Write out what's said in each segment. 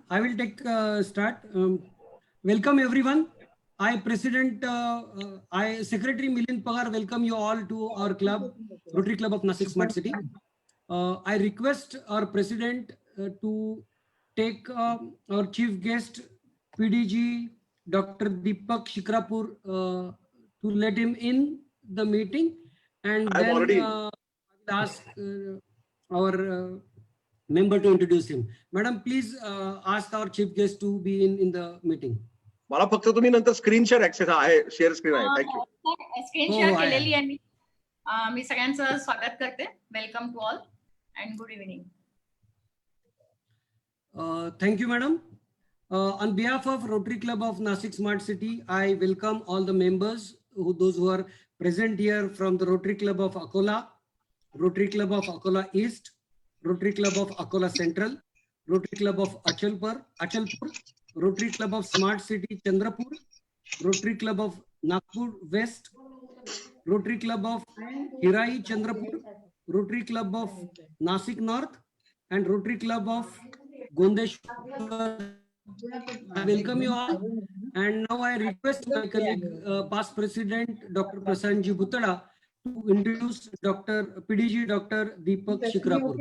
I will take start. Welcome everyone. I Secretary Milind Pagar, welcome you all to our club, Rotary Club of Nasik Smart City. I request our President to take our chief guest, PDG, Dr. Deepak Shikrapur, to let him in the meeting, and I'm then already. I will ask our member to introduce him. Madam, please ask our chief guest to be in the meeting. मला फक्त तुम्ही नंतर screen share access आहे, share screen आहे. Thank you. Screen share केलेली आहे मी सगळ्यांचं स्वागत करते. Welcome to all and good evening. Thank you, madam. On behalf of Rotary Club of Nasik Smart City, I welcome all the members, those who are present here from the Rotary Club of Akola, Rotary Club of Akola East, Rotary Club of Akola Central, Rotary Club of Achalpur, Rotary Club of Smart City Chandrapur, Rotary Club of Nagpur West, Rotary Club of Hirai Chandrapur, Rotary Club of Nasik North, and Rotary Club of Gondeshwar. I welcome you all, and now I request my colleague, past President Dr. Prasanji Buttada, to introduce Dr. PDG Dr. Deepak Shikrapur.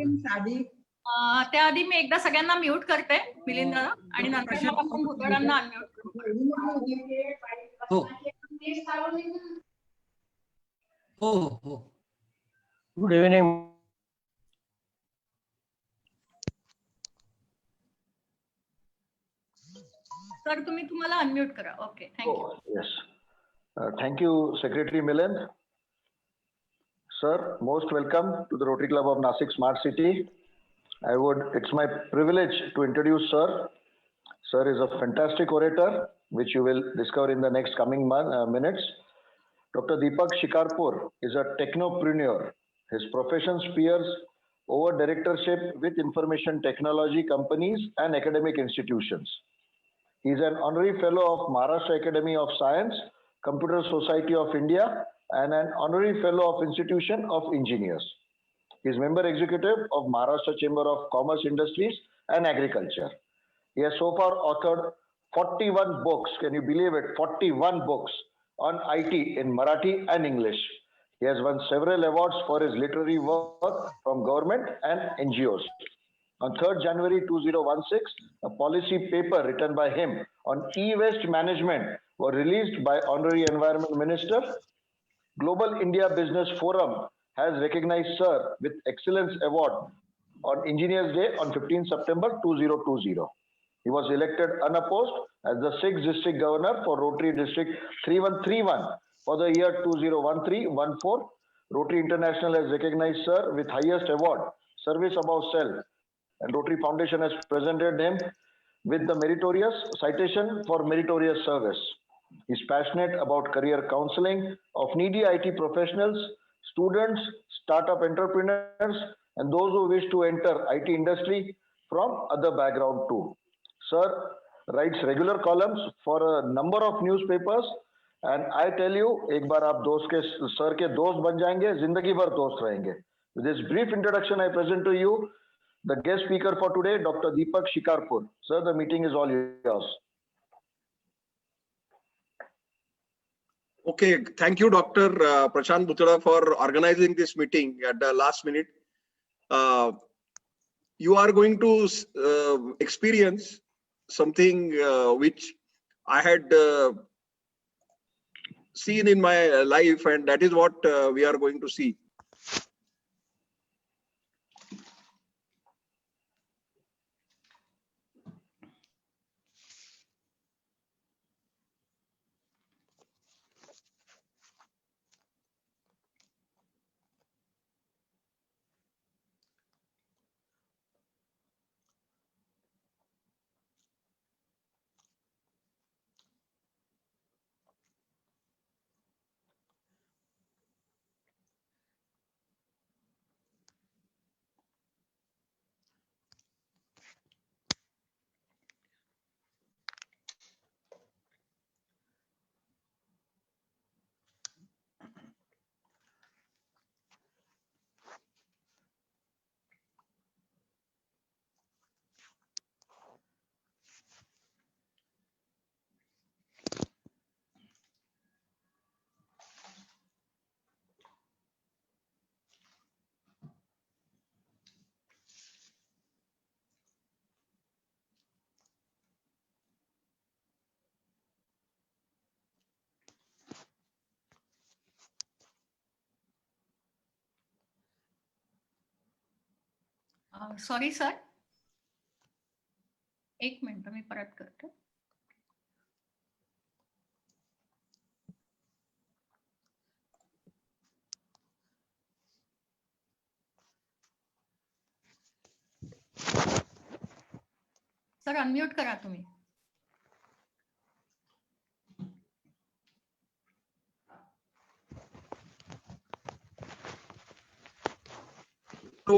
त्याआधी मी एकदा सगळ्यांना mute करते, मिलिंद दादा, आणि नंतर मग आपण भुतडांना unmute करू. हो. Good evening. सर तुम्हाला अनम्यूट करा. Okay, thank you. Yes. Thank you, Secretary Milind. Sir, most welcome to the Rotary Club of Nasik Smart City. It's my privilege to introduce Sir. Sir is a fantastic orator, which you will discover in the next coming minutes. Dr. Deepak Shikrapur is a technopreneur. His profession spheres over directorship with information technology companies and academic institutions. He is an honorary fellow of Maharashtra Academy of Science, Computer Society of India, and an honorary fellow of Institution of Engineers. He is member executive of Maharashtra Chamber of Commerce, Industries and Agriculture. He has so far authored 41 books. Can you believe it? 41 books on IT in Marathi and English. He has won several awards for his literary work from government and NGOs. On 3rd January 2016, a policy paper written by him on e-waste management was released by Honorary Environment Minister. Global India Business Forum has recognized Sir with Excellence Award on Engineers Day on 15 September 2020. He was elected unopposed as the 6th District Governor for Rotary District 3131 for the year 2013-14. Rotary International has recognized Sir with highest award, Service Above Self, and Rotary Foundation has presented him with the meritorious citation for meritorious service. He is passionate about career counseling of needy IT professionals, students, startup entrepreneurs, and those who wish to enter IT industry from other background too. Sir writes regular columns for a number of newspapers, and I tell you, एक बार आप sir के दोस्त बन जाएंगे, जिंदगी भर दोस्त रहेंगे. With this brief introduction, I present to you the guest speaker for today, Dr. Deepak Shikrapur. Sir, the meeting is all yours. Okay, thank you, Dr. Prashant Buttada, for organizing this meeting at the last minute. You are going to experience something which I had seen in my life, and that is what we are going to see. Sorry sir, एक minute मी परत करते. Sir unmute करा तुम्ही. So,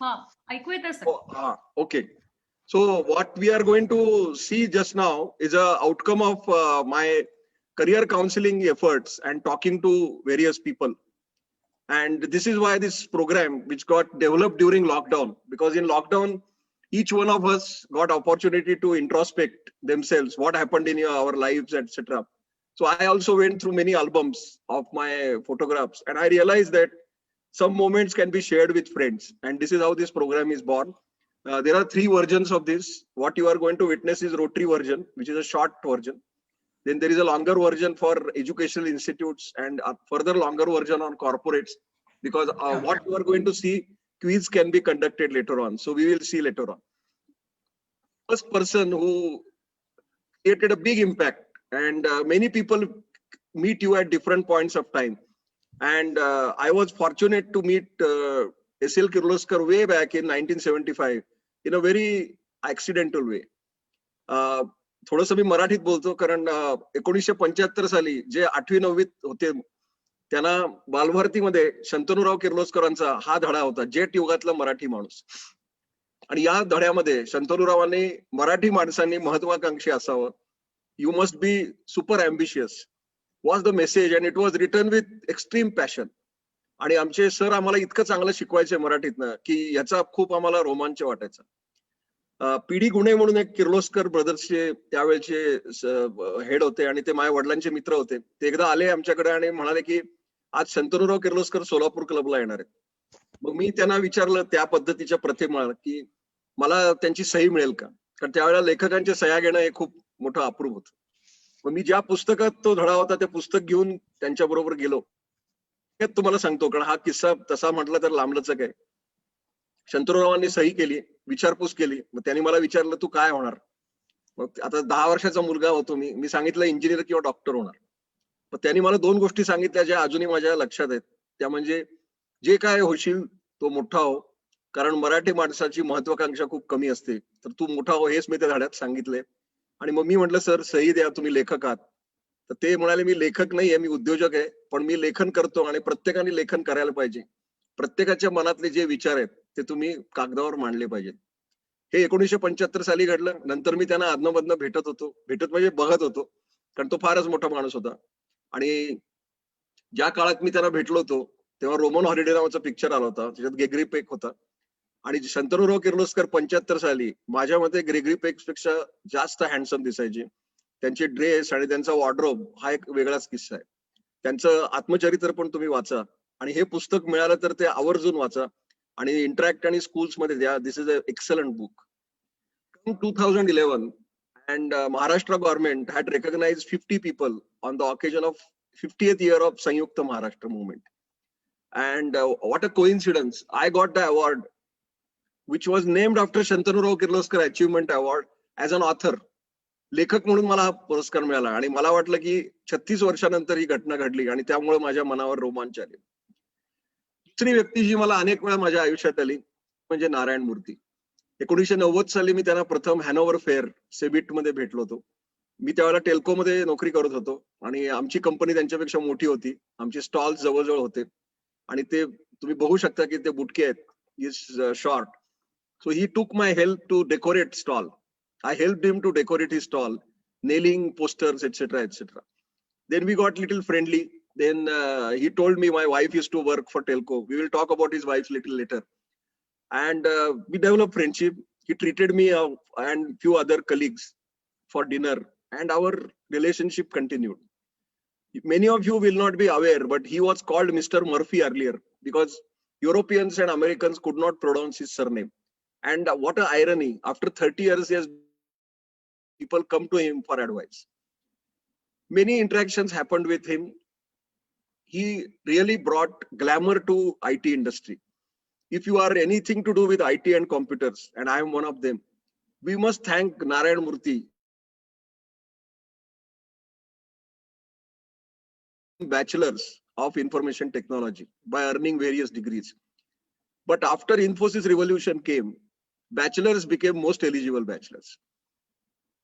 हा, ऐकू येतं sir? okay. So what we are going to see just now is a outcome of my career counseling efforts and talking to various people. And this is why this program, which got developed during lockdown, because in lockdown, each one of us got opportunity to introspect themselves, what happened in our lives, etc. So I also went through many albums of my photographs, and I realized that some moments can be shared with friends. And this is how this program is born. There are 3 versions of this. What you are going to witness is Rotary version, which is a short version. Then there is a longer version for educational institutes and a further longer version on corporates, because what you are going to see, quiz can be conducted later on. So we will see later on. First person who created a big impact, and many people meet you at different points of time. And I was fortunate to meet S.L. Kirloskar way back in 1975 in a very accidental way. थोडंसं मी मराठीत बोलतो, कारण 1975 साली जे 8वी 9वीत होते त्यांना बालभारतीमध्ये शंतनुराव किर्लोस्करांचा हा धडा होता, जेट युगातला मराठी माणूस. आणि या धड्यामध्ये शंतनुरावांनी मराठी माणसांनी महत्वाकांक्षी असावं, you must be super ambitious was the message, and it was written with extreme passion. आणि आमचे सर आम्हाला इतकं चांगलं शिकवायचे मराठीतनं की याचा खूप आम्हाला रोमांच वाटायचा. पीडी गुणे म्हणून एक किर्लोस्कर ब्रदर्सचे त्यावेळेचे हेड होते आणि ते माझ्या वडिलांचे मित्र होते. ते एकदा आले आमच्याकडे आणि म्हणाले की आज शंतनुराव किर्लोस्कर सोलापूर क्लबला येणार आहेत. मग मी त्यांना विचारलं त्या पद्धतीच्या प्रथेमुळे की मला त्यांची सही मिळेल का, कारण त्यावेळेला लेखकांच्या सह्या घेणं हे खूप मोठं अप्रूप होतं. मग मी ज्या पुस्तकात तो धडा होता ते पुस्तक घेऊन त्यांच्या बरोबर गेलो. तुम्हाला सांगतो, कारण हा किस्सा तसा म्हटला तर लांबलचक आहे. शंतनुरावांनी सही केली, विचारपूस केली. मग त्यांनी मला विचारलं तू काय होणार. मग आता 10 वर्षाचा मुलगा होतो मी सांगितलं इंजिनियर किंवा डॉक्टर होणार. मग त्यांनी मला 2 गोष्टी सांगितल्या ज्या अजूनही माझ्या लक्षात आहेत. त्या म्हणजे जे काय होशील तो मोठा हो, कारण मराठी माणसाची महत्वाकांक्षा खूप कमी असते, तर तू मोठा हो हेच मी त्या धड्यात सांगितलंय. आणि मग मी म्हटलं सर सही द्या, तुम्ही लेखक आहात. तर ते म्हणाले मी लेखक नाहीये, मी उद्योजक आहे, पण मी लेखन करतो आणि प्रत्येकाने लेखन करायला पाहिजे. प्रत्येकाच्या मनातले जे विचार आहेत ते तुम्ही कागदावर मांडले पाहिजेत. हे 1975 साली घडलं. नंतर मी त्यांना अधनमधनं भेटत म्हणजे बघत होतो, कारण तो फारच मोठा माणूस होता. आणि ज्या काळात मी त्यांना भेटलो होतो तेव्हा रोमन हॉलिडे नावाचा पिक्चर आला होता, त्याच्यात ग्रेगरी पेक होता. आणि शंतनुराव किर्लोस्कर 75 साली माझ्या मते ग्रेगरी पेक्स पेक्षा जास्त हँडसम दिसायचे. त्यांचे ड्रेस आणि त्यांचा वॉर्डरोब हा एक वेगळाच किस्सा आहे. त्यांचं आत्मचरित्र पण तुम्ही वाचा, आणि हे पुस्तक मिळालं तर ते आवर्जून वाचा आणि इंटरॅक्ट आणि स्कूल्स मध्ये द्या. This is a excellent book. 2011 and Maharashtra government had recognized 50 people on the occasion of 50th year of Sanyukta Maharashtra movement. And what a coincidence, I got the award which was named after Shantanu Kirloskar Achievement Award as an author. लेखक म्हणून मला हा पुरस्कार मिळाला आणि मला वाटलं की 36 वर्षानंतर ही घटना घडली आणि त्यामुळे माझ्या मनावर रोमांच आले. दुसरी व्यक्ती जी मला अनेक वेळा माझ्या आयुष्यात आली म्हणजे नारायण मूर्ती. 1990 साली मी त्यांना प्रथम हॅनोव्हर फेअर सेबिट मध्ये भेटलो होतो. मी त्यावेळेला टेल्को मध्ये नोकरी करत होतो आणि आमची कंपनी त्यांच्यापेक्षा मोठी होती. आमचे स्टॉल्स जवळजवळ होते आणि ते तुम्ही बघू शकता की ते बुटके आहेत, is short. So he took my help to decorate stall. I helped him to decorate his stall, nailing posters, etc., etc. Then we got little friendly. Then he told me my wife used to work for Telco. We will talk about his wife little later. And we developed friendship. He treated me and few other colleagues for dinner, and our relationship continued. Many of you will not be aware, but he was called Mr. Murphy earlier because Europeans and Americans could not pronounce his surname. And what an irony! After 30 years, he has people come to him for advice. Many interactions happened with him. He really brought glamour to IT industry. if you are anything to do with IT and computers, and I am one of them, we must thank Narayan Murthy. Bachelors of Information Technology by earning various degrees. But after Infosys revolution came, bachelors became most eligible bachelors.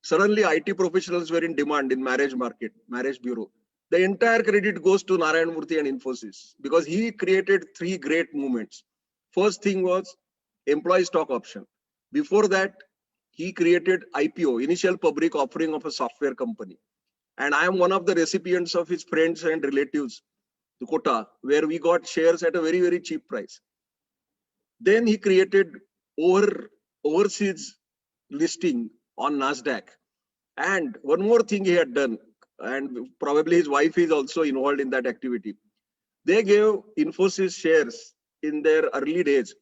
Suddenly, IT professionals were in demand in marriage market, marriage bureau. The entire credit goes to Narayan Murthy and Infosys because he created three great movements. First thing was employee stock option. Before that, he created IPO, initial public offering of a software company. And I am one of the recipients of his friends and relatives, the quota, where we got shares at a very, very cheap price. Then he created overseas listing on NASDAQ. And one more thing he had done, and probably his wife is also involved in that activity. They gave Infosys shares in their early days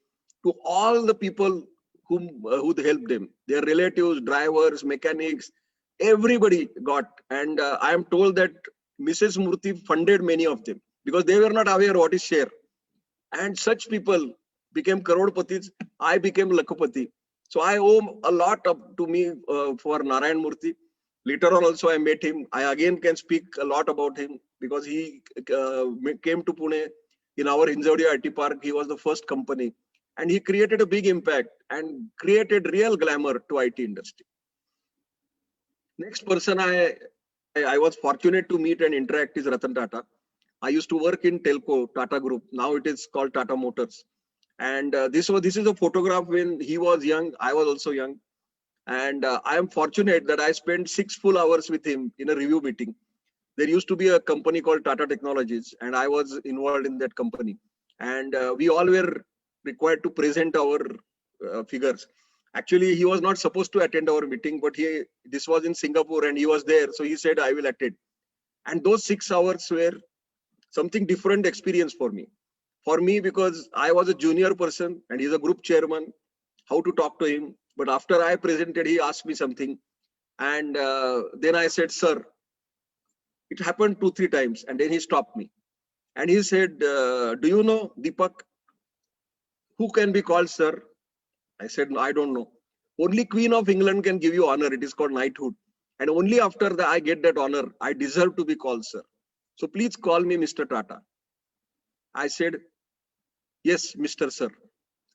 to all the people who helped them, their relatives, drivers, mechanics, everybody got. And I am told that Mrs. Murthy funded many of them because they were not aware what is share. And such people became crorepati's. I became lakpati. So I owe a lot to me for Narayan Murthy. Later on also I met him. I again can speak a lot about him because he came to Pune in our Hinjawadi IT Park. He was the first company and he created a big impact and created real glamour to IT industry. Next person I was fortunate to meet and interact is Ratan Tata. I used to work in Telco, Tata Group. Now it is called Tata Motors. And this is a photograph when he was young. I was also young. And I am fortunate that I spent 6 full hours with him in a review meeting. There used to be a company called Tata Technologies, and I was involved in that company. And we all were required to present our figures. Actually, he was not supposed to attend our meeting, but this was in Singapore and he was there. So he said, I will attend. And those 6 hours were something different experience for me. For me, because I was a junior person and he's a group chairman, how to talk to him. But after I presented, he asked me something. And then I said, sir, it happened 2-3 times. And then he stopped me. And he said, do you know Deepak? Who can be called sir? I said, no, I don't know. Only Queen of England can give you honor. It is called knighthood. And only after that I get that honor, I deserve to be called sir. So please call me Mr. Tata. I said, yes, Mr. Sir.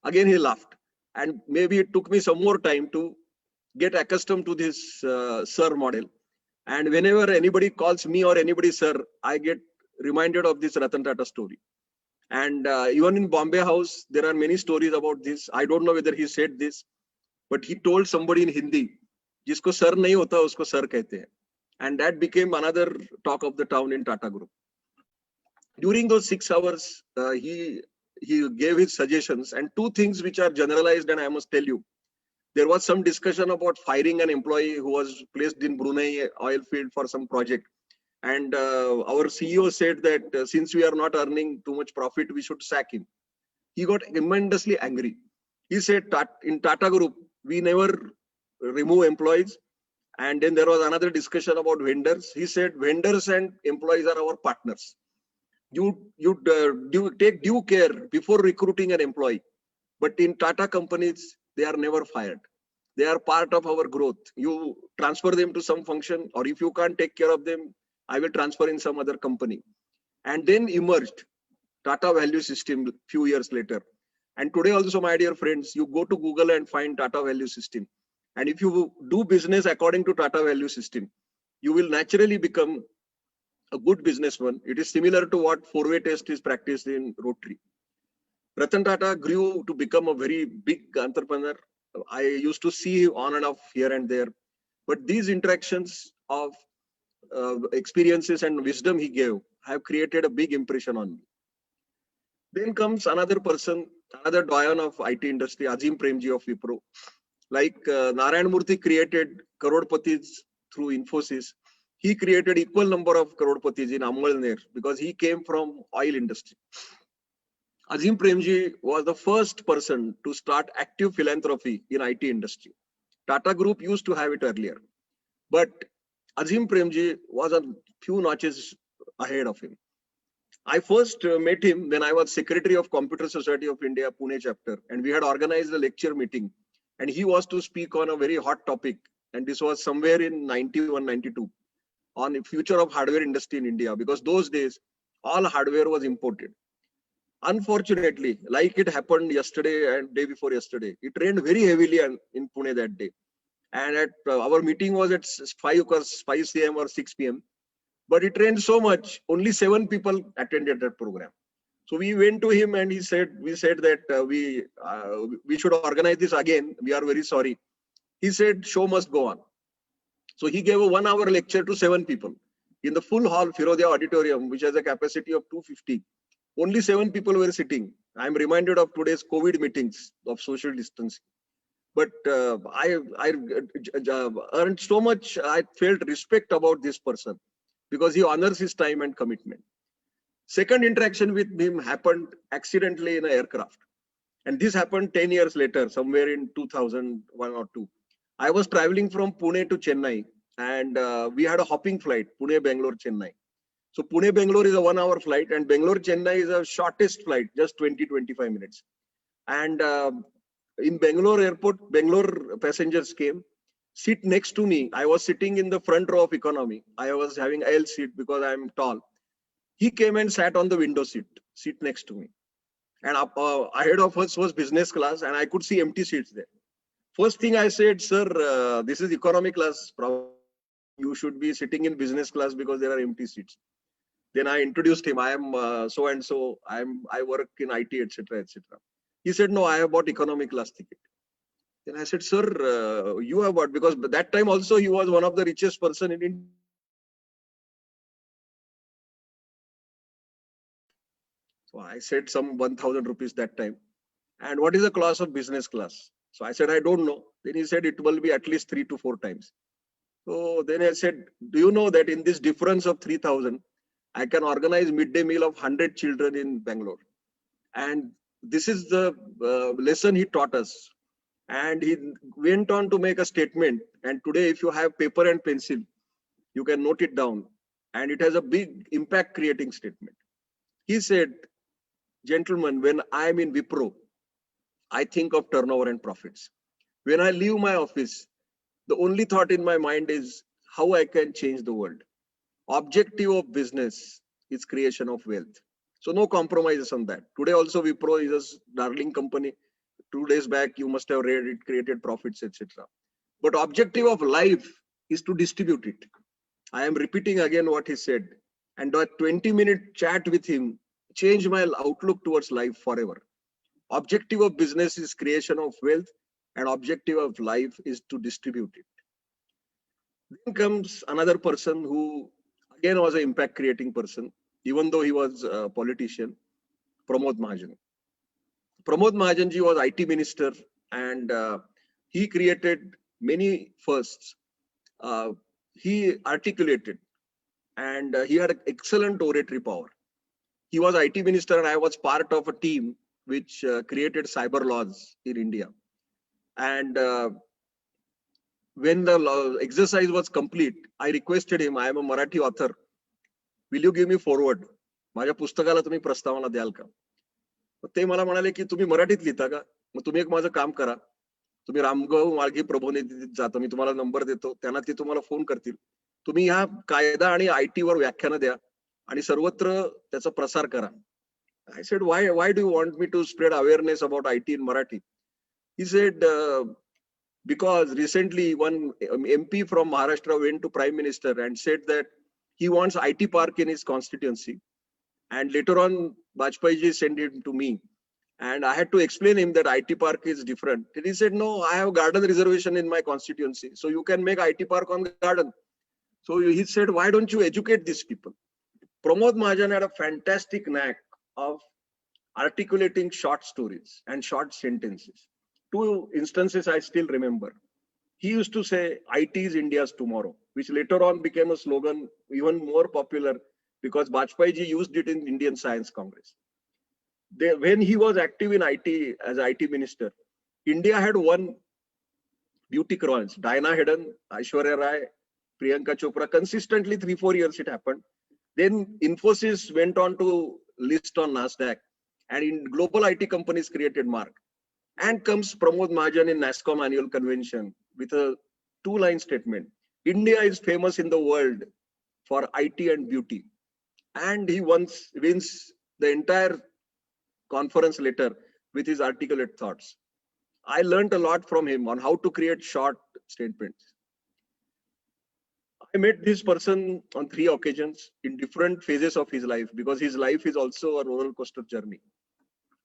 Again, he laughed. And maybe it took me some more time to get accustomed to this sir model. And whenever anybody calls me or anybody sir, I get reminded of this Ratan Tata story. And even in Bombay House, there are many stories about this. I don't know whether he said this, but he told somebody in Hindi, jisko sir nahi hota, usko sir kehte hain. And that became another talk of the town in Tata Group. During those 6 hours, he gave his suggestions, and 2 things which are generalized, and I must tell you. There was some discussion about firing an employee who was placed in Brunei oil field for some project. And our CEO said that since we are not earning too much profit, we should sack him. He got tremendously angry. He said, in Tata Group, we never remove employees. And then there was another discussion about vendors. He said, vendors and employees are our partners. You take due care before recruiting an employee. But in Tata companies, they are never fired. They are part of our growth. You transfer them to some function, or if you can't take care of them, I will transfer in some other company. And then emerged Tata Value System few years later. And today also, my dear friends, you go to Google and find Tata Value System. And if you do business according to Tata Value System, you will naturally become a good businessman. It is similar to what 4-way test is practiced in Rotary. Ratan Tata grew to become a very big entrepreneur. I used to see him on and off here and there. But these interactions of experiences and wisdom he gave have created a big impression on me. Then comes another person, another doyen of IT industry, Azim Premji of Wipro. Like Narayan Murthy created crorepati's through Infosys. He created equal number of crorepati's in Ammalner because he came from oil industry. Azim Premji was the first person to start active philanthropy in IT industry. Tata Group used to have it earlier, but Azim Premji was a few notches ahead of him. I first met him when I was Secretary of Computer Society of India, Pune chapter, and we had organized a lecture meeting, and he was to speak on a very hot topic, and this was somewhere in 91, 92, on the future of hardware industry in India, because those days, all hardware was imported. Unfortunately, like it happened yesterday and day before yesterday, it rained very heavily in Pune that day. And at our meeting was at 5 p.m. or 6 p.m. But it rained so much, only 7 people attended that program. So we went to him and we said that we should organize this again. We are very sorry. He said, show must go on. So he gave a 1-hour lecture to 7 people in the full hall, Firodia Auditorium, which has a capacity of 250. Only 7 people were sitting. I'm reminded of today's COVID meetings of social distancing. But I earned so much, I felt respect about this person because he honors his time and commitment. Second interaction with him happened accidentally in an aircraft. And this happened 10 years later, somewhere in 2001 or 2. I was traveling from Pune to Chennai, and we had a hopping flight, Pune, Bangalore, Chennai. So Pune, Bangalore is a 1-hour flight, and Bangalore, Chennai is a shortest flight, just 20-25 minutes. And in Bangalore airport, Bangalore passengers came, sit next to me. I was sitting in the front row of economy. I was having aisle seat because I'm tall. He came and sat on the window seat next to me. And ahead of us was business class, and I could see empty seats there. First thing I said, sir, this is economy class. You should be sitting in business class because there are empty seats. Then I introduced him. I am so and so. I work in IT, etc., etc. He said, no, I have bought economy class ticket. Then I said, sir, you have bought, because that time also he was one of the richest person in India. So I said some 1,000 rupees that time. And what is the class of business class? So I said, I don't know. Then he said, it will be at least 3 to 4 times. So then I said, do you know that in this difference of 3,000, I can organize midday meal of 100 children in Bangalore? And this is the lesson he taught us. And he went on to make a statement. And today, if you have paper and pencil, you can note it down. And it has a big impact creating statement. He said, gentlemen, when I am in Wipro, I think of turnover and profits. When I leave my office, the only thought in my mind is how I can change the world. Objective of business is creation of wealth. So no compromises on that. Today also Wipro is a darling company. 2 days back, you must have read it, created profits, etc. But objective of life is to distribute it. I am repeating again what he said. And that 20-minute chat with him changed my outlook towards life forever. Objective of business is creation of wealth, and objective of life is to distribute it. Then comes another person who again was an impact creating person, even though he was a politician, Pramod Mahajan. Pramod Mahajan ji was IT minister, and he created many firsts. He articulated, and he had excellent oratory power. He was IT minister, and I was part of a team which created cyber laws in India. And when the exercise was complete, I requested him, I am a Marathi author. Will you give me forward? माझ्या पुस्तकाला तुम्ही प्रस्तावना द्याल का? ते मला म्हणाले की तुम्ही मराठीत लिहिता का? मग तुम्ही एक माझं काम करा. तुम्ही रामगाव मार्गी प्रबोधिनीत जाता. मी तुम्हाला नंबर देतो. त्यांना ते तुम्हाला फोन करतील. तुम्ही ह्या कायदा आणि IT वर व्याख्यान द्या आणि सर्वत्र त्याचा प्रसार करा. I said, why do you want me to spread awareness about IT in Marathi? He said, because recently one MP from Maharashtra went to Prime Minister and said that he wants IT park in his constituency. And later on, Bajpayee ji sent it to me. And I had to explain him that IT park is different. And he said, no, I have garden reservation in my constituency. So you can make IT park on the garden. So he said, why don't you educate these people? Pramod Mahajan had a fantastic knack of articulating short stories and short sentences. 2 instances I still remember. He used to say, IT is India's tomorrow, which later on became a slogan even more popular because Bajpayee ji used it in Indian Science Congress. When he was active in IT as IT minister, India had won beauty queens, Diana Hedden, Aishwarya Rai, Priyanka Chopra, consistently 3-4 years it happened. Then Infosys went on to list on Nasdaq, and in global IT companies created mark. And comes Pramod Mahajan in NASSCOM annual convention with a 2-line statement. India is famous in the world for IT and beauty. And he once wins the entire conference later with his articulate thoughts. I learned a lot from him on how to create short statements. I met this person on 3 occasions in different phases of his life, because his life is also a roller coaster journey.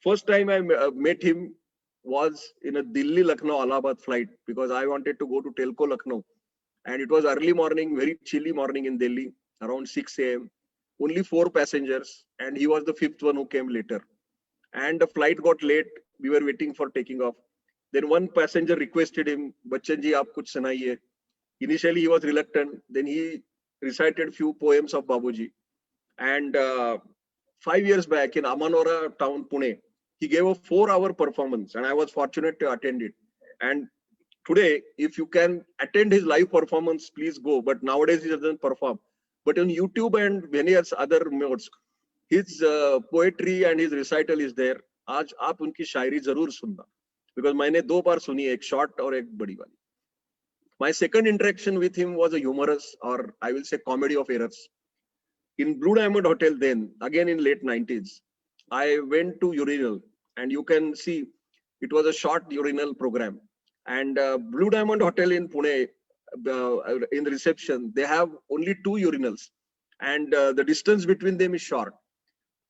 First time I met him was in a Delhi Lucknow Allahabad flight, because I wanted to go to Telco Lucknow, and it was early morning, very chilly morning in Delhi, around 6 a.m. Only 4 passengers, and he was the 5th one who came later. And the flight got late. We were waiting for taking off. Then one passenger requested him, "Bachchan ji, aap kuch sunaiye." Initially, he was reluctant. Then he recited few poems of Babuji. And 5 years back in Amanora town, Pune, he gave a 4-hour performance, and I was fortunate to attend it. And today, if you can attend his live performance, please go. But nowadays, he doesn't perform. But on YouTube and many other modes, his poetry and his recital is there. आज आप उनकी शायरी जरूर सुनना, because मैंने 2 बार सुनी, एक short और एक बड़ी वाली. My second interaction with him was a humorous, or I will say comedy of errors. In Blue Diamond Hotel then, again in late 90s, I went to urinal, and you can see it was a short urinal program. And Blue Diamond Hotel in Pune, in the reception, they have only 2 urinals, and the distance between them is short.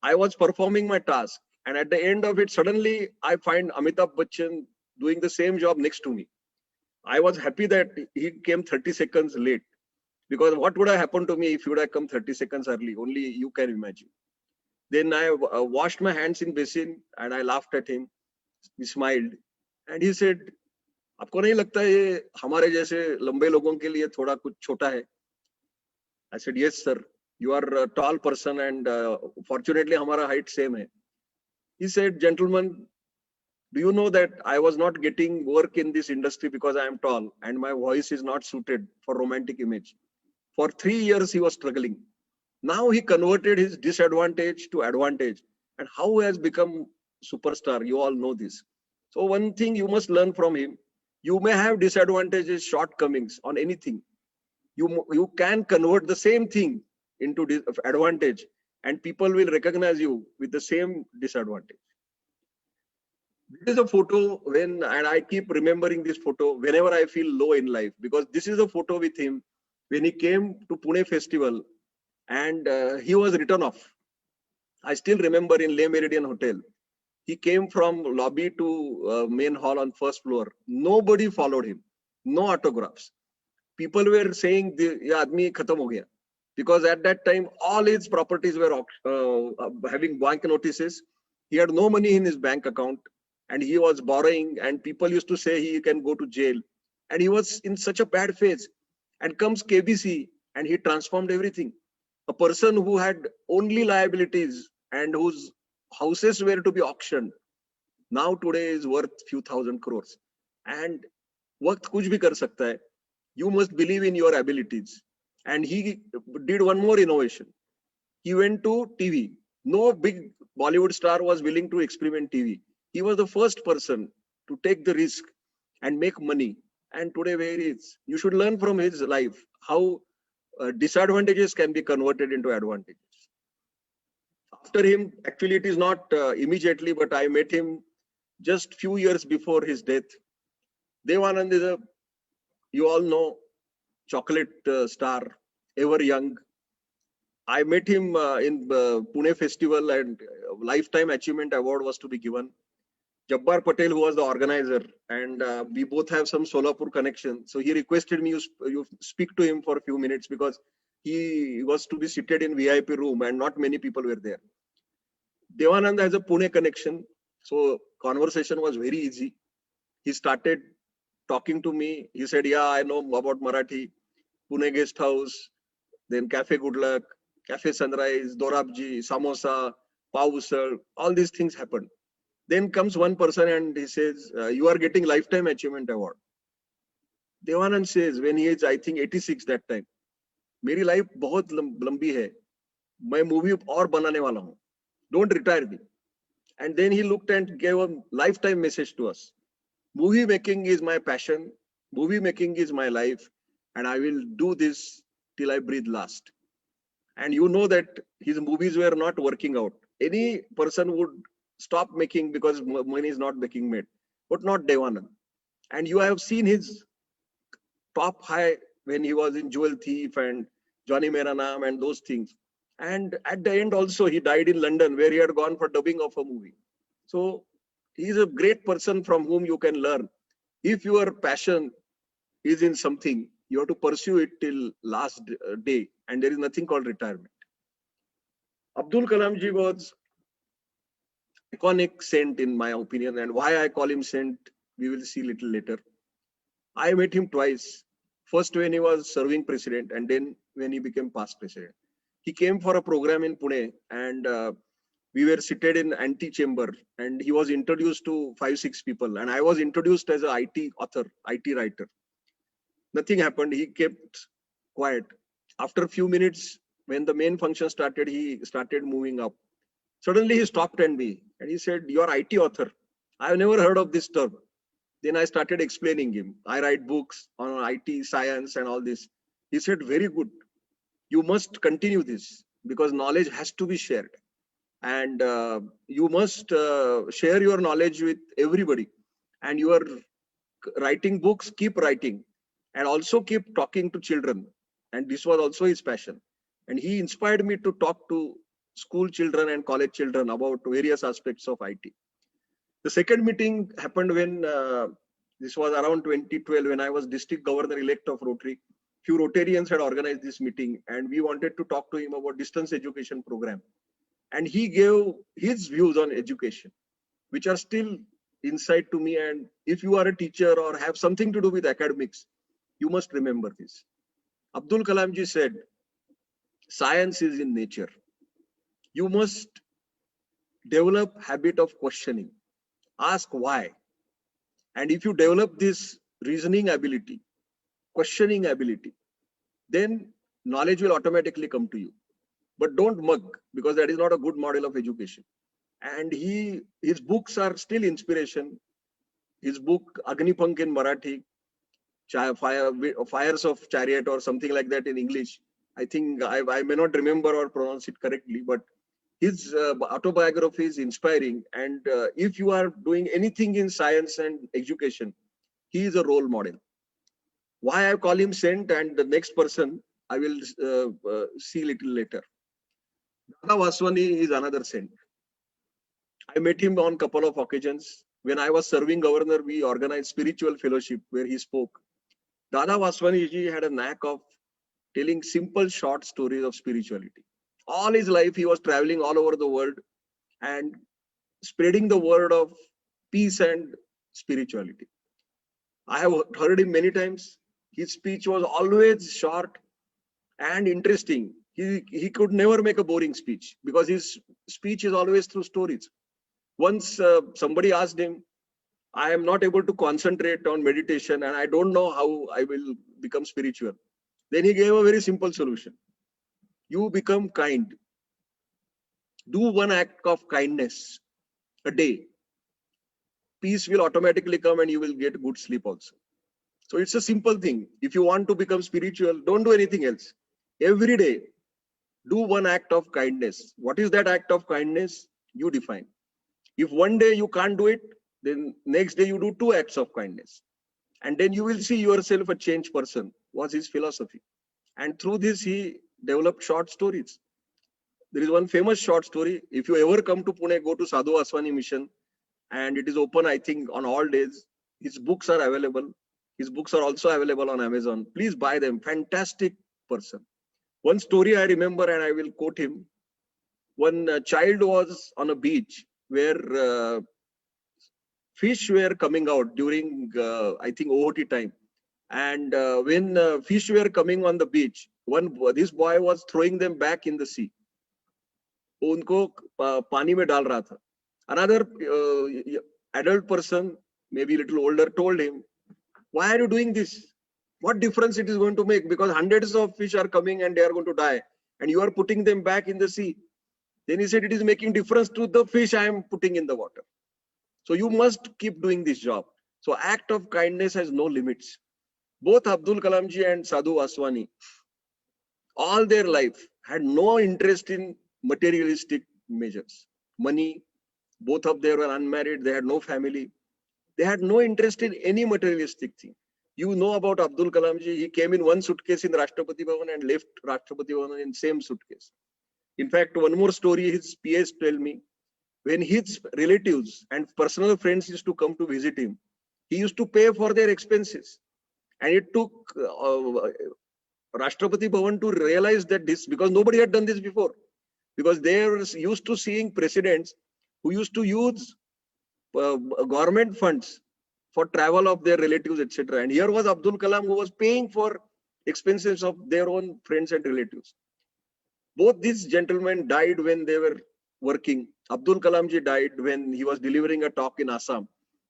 I was performing my task, and at the end of it, suddenly I find Amitabh Bachchan doing the same job next to me. I was happy that he came 30 seconds late, because what would have happened to me if he would have come 30 seconds early? Only you can imagine. Then I washed my hands in basin, and I laughed at him. He smiled, and he said, "आपको नहीं लगता ये हमारे जैसे लंबे लोगों के लिए थोड़ा कुछ छोटा है?" I said, "Yes, sir. You are a tall person, and fortunately, हमारा height same है." He said, "Gentlemen, do you know that I was not getting work in this industry because I am tall and my voice is not suited for romantic image? For 3 years, he was struggling. Now he converted his disadvantage to advantage, and how he has become superstar. You all know this. So one thing you must learn from him: you may have disadvantages, shortcomings on anything. You can convert the same thing into advantage, and people will recognize you with the same disadvantage." This is a photo and I keep remembering this photo whenever I feel low in life, because this is a photo with him when he came to Pune festival, and he was written off. I still remember in Le Méridien Hotel, he came from lobby to main hall on 1st floor. Nobody followed him, no autographs. People were saying, "Ye aadmi khatam ho gaya," because at that time all his properties were having bank notices. He had no money in his bank account, and he was borrowing, and people used to say he can go to jail, and he was in such a bad phase. And comes KBC, and he transformed everything. A person who had only liabilities and whose houses were to be auctioned, now today is worth few thousand crores. And waqt kuch bhi kar sakta hai. You must believe in your abilities. And he did one more innovation. He went to TV. No big Bollywood star was willing to experiment TV. He was the first person to take the risk and make money. And today where he is, you should learn from his life how disadvantages can be converted into advantages. After him, actually it is not immediately, but I met him just few years before his death. Dev Anand is you all know, chocolate star, ever young. I met him in Pune festival, and Lifetime Achievement Award was to be given. Jabbar Patel, who was the organizer, and we both have some Solapur connection. So he requested me you speak to him for a few minutes, because he was to be seated in VIP room and not many people were there. Devanand has a Pune connection, so conversation was very easy. He started talking to me. He said, "Yeah, I know about Marathi, Pune Guest House, then Cafe Good Luck, Cafe Sunrise, Dorabji, Samosa, Pav Usal, all these things happened." Then comes one person and he says, "You are getting Lifetime Achievement Award." Devanand says, when he is, I think, 86 that time, "मेरी life बहुत लंबी है, मैं movie और बनाने वाला हूँ." Don't retire me. And then he looked and gave a lifetime message to us. Movie making is my passion. Movie making is my life. And I will do this till I breathe last. And you know that his movies were not working out. Any person would stop making because money is not making made, but not Devanand. And you have seen his top high when he was in Jewel Thief and Johnny Mera Naam and those things. And at the end also, he died in London where he had gone for dubbing of a movie. So he is a great person from whom you can learn. If your passion is in something, you have to pursue it till last day. And there is nothing called retirement. Abdul Kalam ji was iconic saint in my opinion. And why I call him saint, we will see little later. I met him twice. First when he was serving president and then when he became past president. He came for a program in Pune and we were seated in antechamber and he was introduced to 5-6 people and I was introduced as an IT author, IT writer. Nothing happened. He kept quiet. After a few minutes, when the main function started, he started moving up. Suddenly he stopped at me and he said, "You are IT author. I have never heard of this term." Then I started explaining him. I write books on IT, science and all this. He said, "Very good. You must continue this because knowledge has to be shared. And you must share your knowledge with everybody. And you are writing books, keep writing. And also keep talking to children." And this was also his passion. And he inspired me to talk to school children and college children about various aspects of IT. The second meeting happened when this was around 2012 when I was district governor-elect of Rotary. Few Rotarians had organized this meeting and we wanted to talk to him about distance education program. And he gave his views on education, which are still inside to me. And if you are a teacher or have something to do with academics, you must remember this. Abdul Kalam ji said, "Science is in nature. You must develop habit of questioning. Ask why. And if you develop this reasoning ability, questioning ability, then knowledge will automatically come to you. But don't mug because that is not a good model of education." And his books are still inspiration. His book Agnipank in Marathi, Fires of Chariot or something like that in English. I think I may not remember or pronounce it correctly, but his autobiography is inspiring. And if you are doing anything in science and education, he is a role model. Why I call him saint and the next person I will see little later. Dada Vaswani is another saint. I met him on a couple of occasions. When I was serving governor, we organized spiritual fellowship where he spoke. Dada Vaswani ji had a knack of telling simple short stories of spirituality. All his life he was traveling all over the world and spreading the word of peace and spirituality. I have heard him many times. His speech was always short and interesting. He could never make a boring speech because his speech is always through stories. Once somebody asked him, "I am not able to concentrate on meditation and I don't know how I will become spiritual." Then he gave a very simple solution. You become kind. Do one act of kindness a day. Peace will automatically come and you will get good sleep also. So it's a simple thing. If you want to become spiritual, don't do anything else. Every day, do one act of kindness. What is that act of kindness? You define. If one day you can't do it, then next day you do 2 acts of kindness. And then you will see yourself a changed person, was his philosophy. And through this, he developed short stories. There is one famous short story. If you ever come to Pune, go to Sadhu Vaswani Mission. And it is open, I think, on all days. His books are available. His books are also available on Amazon. Please buy them. Fantastic person. One story I remember, and I will quote him. One child was on a beach where fish were coming out during, I think, OOT time. And when fish were coming on the beach, this boy was throwing them back in the sea. उनको पानी में डाल रहा था. Another adult person, maybe a little older, told him, "Why are you doing this? What difference it is going to make? Because hundreds of fish are coming and they are going to die. And you are putting them back in the sea." Then he said, it is making difference to the fish I am putting in the water. So you must keep doing this job. So act of kindness has no limits. Both Abdul Kalamji and Sadhu Vaswani, all their life had no interest in materialistic measures. Money, both of them were unmarried, they had no family. They had no interest in any materialistic thing. You know about Abdul Kalamji, he came in one suitcase in Rashtrapati Bhavan and left Rashtrapati Bhavan in same suitcase. In fact, one more story his PS tell me, when his relatives and personal friends used to come to visit him, he used to pay for their expenses. And it took Rashtrapati Bhavan to realize that this, because nobody had done this before, because they were used to seeing presidents who used to use government funds for travel of their relatives, etc. And here was Abdul Kalam who was paying for expenses of their own friends and relatives. Both these gentlemen died when they were working. Abdul Kalamji died when he was delivering a talk in Assam,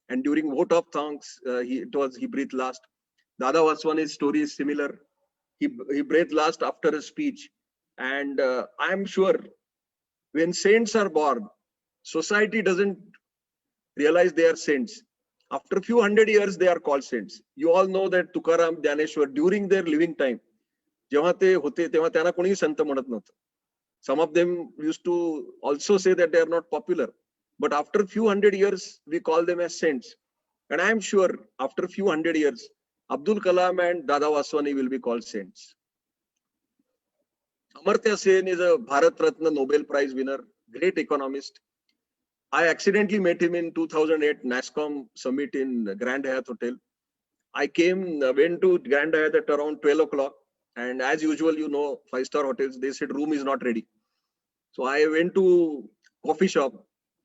and during vote of thanks, he breathed last. Dada Vaswani's story is similar. He breathed last after a speech, and I am sure when saints are born, society doesn't realize they are saints. After a few hundred years, they are called saints. You all know that Tukaram, Dhaneshwar, during their living time, जेव्हा ते होते तेव्हा त्यांना कोणी संत म्हणत नव्हतं. Some of them used to also say that they are not popular. But after a few hundred years, we call them as saints. And I am sure after a few hundred years, Abdul Kalam and Dada Vaswani will be called saints. Amartya Sen is a Bharat Ratna Nobel Prize winner, great economist. I accidentally met him in 2008 NASSCOM summit in Grand Hyatt Hotel. I went to Grand Hyatt at around 12 o'clock. And as usual, you know, 5-star hotels, they said room is not ready. So I went to coffee shop.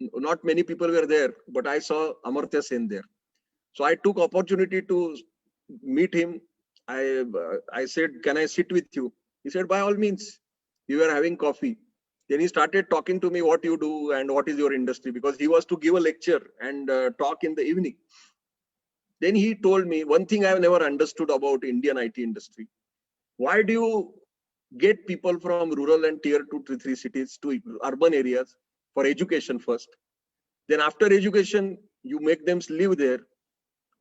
Not many people were there, but I saw Amartya Sen there. So I took opportunity to meet him. I said, can I sit with you? He said, by all means. We were having coffee. Then he started talking to me what you do and what is your industry, because he was to give a lecture and talk in the evening. Then he told me one thing I have never understood about Indian IT industry. Why do you get people from rural and tier 2 to 3 cities to urban areas for education first? Then after education, you make them live there.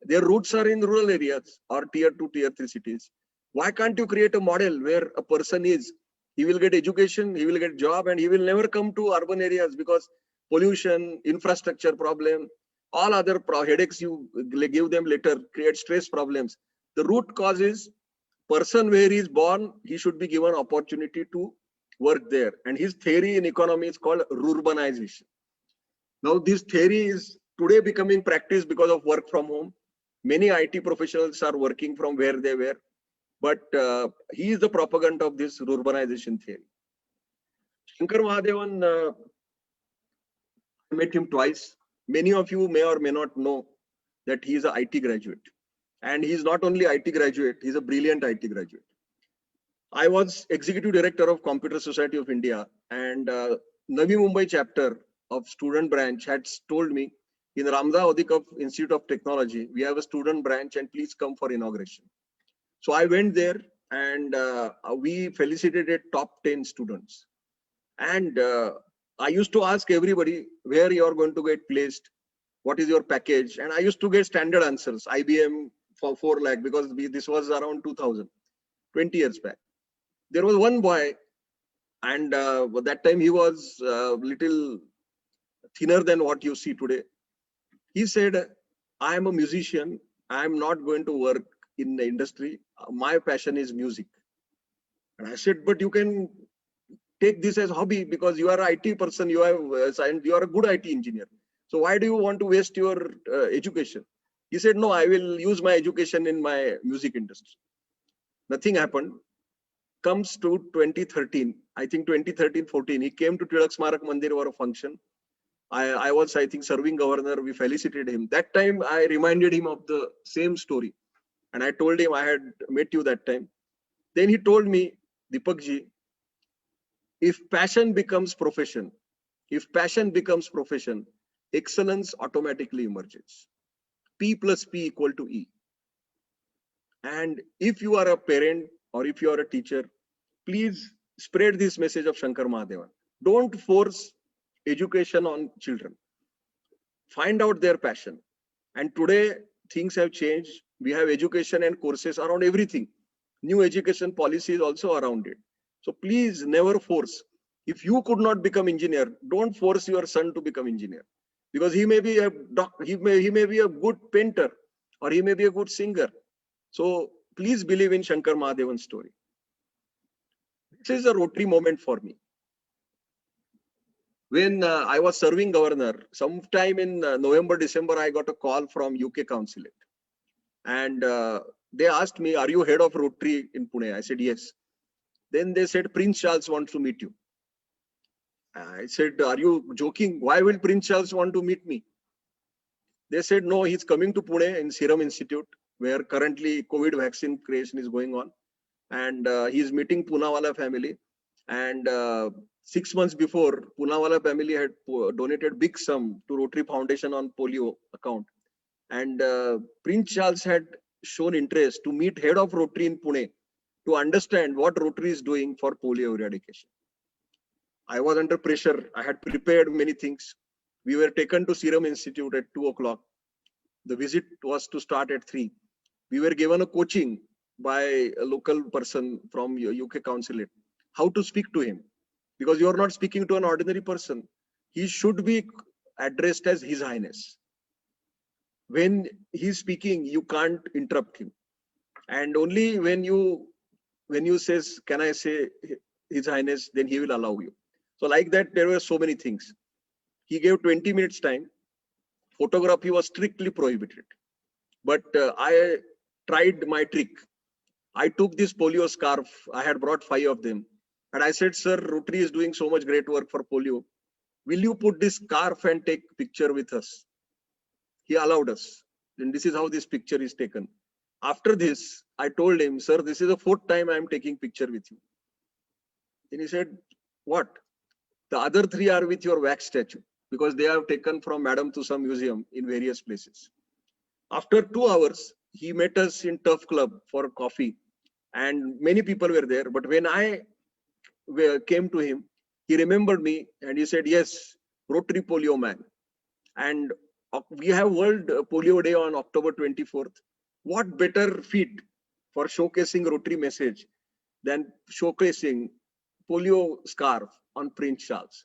Their roots are in rural areas or tier 2, tier 3 cities. Why can't you create a model where a person he will get education, he will get job, and he will never come to urban areas because pollution, infrastructure problem, all other headaches you give them later create stress problems. The root cause is person where he is born, he should be given opportunity to work there. And his theory in economy is called rurbanization. Now this theory is today becoming practice because of work from home. Many IT professionals are working from where they were, but he is the proponent of this rurbanization theory. Shankar Mahadevan, I met him twice. Many of you may or may not know that he is an IT graduate. And he is not only IT graduate, he is a brilliant IT graduate. I was executive director of Computer Society of India, and Navi Mumbai chapter of student branch had told me, in Ramda Odikov Institute of Technology, we have a student branch and please come for inauguration. So I went there and we felicitated top 10 students. And I used to ask everybody where you are going to get placed, what is your package? And I used to get standard answers, IBM for 4 lakh, because this was around 2000, 20 years back. There was one boy, and that time he was little thinner than what you see today. He said, I am a musician. I am not going to work in the industry. My passion is music. And I said, but you can take this as hobby because you are an IT person. You are a good IT engineer. So why do you want to waste your education? He said, no, I will use my education in my music industry. Nothing happened. Comes to 2013, I think 2013-14, he came to Tilak Smarak Mandir for a function. I was, I think, serving governor. We felicitated him. That time, I reminded him of the same story. And I told him I had met you that time. Then he told me, Deepakji, if passion becomes profession, excellence automatically emerges. P plus P equal to E. And if you are a parent or if you are a teacher, please spread this message of Shankar Mahadevan. Don't force education on children. Find out their passion. And today things have changed. We have education and courses around everything. New education policies also around it. So please never force. If you could not become engineer, don't force your son to become engineer, because he may be a he may be a good painter, or he may be a good singer. So please believe in Shankar Mahadevan's story. This is a Rotary moment for me. When I was serving governor, sometime in November, December, I got a call from UK Consulate. And they asked me, are you head of Rotary in Pune? I said, yes. Then they said, Prince Charles wants to meet you. I said, are you joking? Why will Prince Charles want to meet me? They said, no, he's coming to Pune in Serum Institute, where currently COVID vaccine creation is going on. And he's meeting Poonawalla family. And 6 months before, Poonawalla family had donated big sum to Rotary Foundation on polio account. And Prince Charles had shown interest to meet head of Rotary in Pune to understand what Rotary is doing for polio eradication. I was under pressure. I had prepared many things. We were taken to Serum Institute at 2 o'clock. The visit was to start at 3. We were given a coaching by a local person from UK Consulate, how to speak to him. Because you are not speaking to an ordinary person. He should be addressed as His Highness. When he's speaking, you can't interrupt him. And only when you says, can I say His Highness, then he will allow you. So like that, there were so many things. He gave 20 minutes time. Photography was strictly prohibited. But I tried my trick. I took this polio scarf. I had brought 5 of them. And I said, sir, Rotary is doing so much great work for polio. Will you put this scarf and take picture with us? He allowed us. And this is how this picture is taken. After this, I told him, sir, this is the 4th time I am taking picture with you. Then he said, what? The other 3 are with your wax statue, because they are taken from Madam Tussauds Museum in various places. After 2 hours, he met us in Turf Club for coffee, and many people were there. But when I came to him, he remembered me and he said, yes, Rotary Polio Man. And we have World Polio Day on October 24th. What better feat for showcasing Rotary message than showcasing polio scarf on Prince Charles?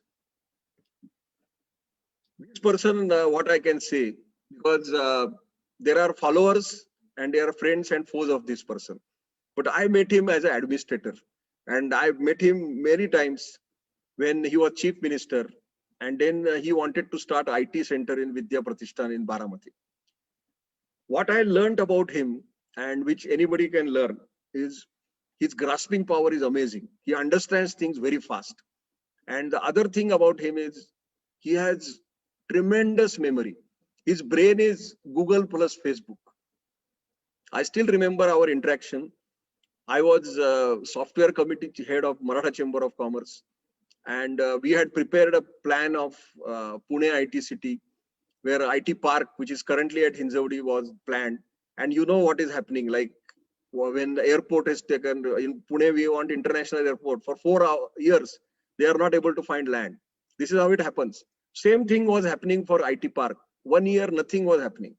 This person, what I can say, because there are followers and there are friends and foes of this person. But I met him as an administrator, and I met him many times when he was chief minister, and then he wanted to start IT center in Vidya Pratishthan in Baramati. What I learned about him, and which anybody can learn, is his grasping power is amazing. He understands things very fast. And the other thing about him is he has tremendous memory. His brain is Google plus Facebook. I still remember our interaction. I was software committee head of Maratha Chamber of Commerce. And we had prepared a plan of Pune IT City, where IT Park, which is currently at Hinjawadi, was planned. And you know what is happening, like when the airport is taken, in Pune we want international airport. For 4 years, they are not able to find land. This is how it happens. Same thing was happening for IT Park. 1 year, nothing was happening.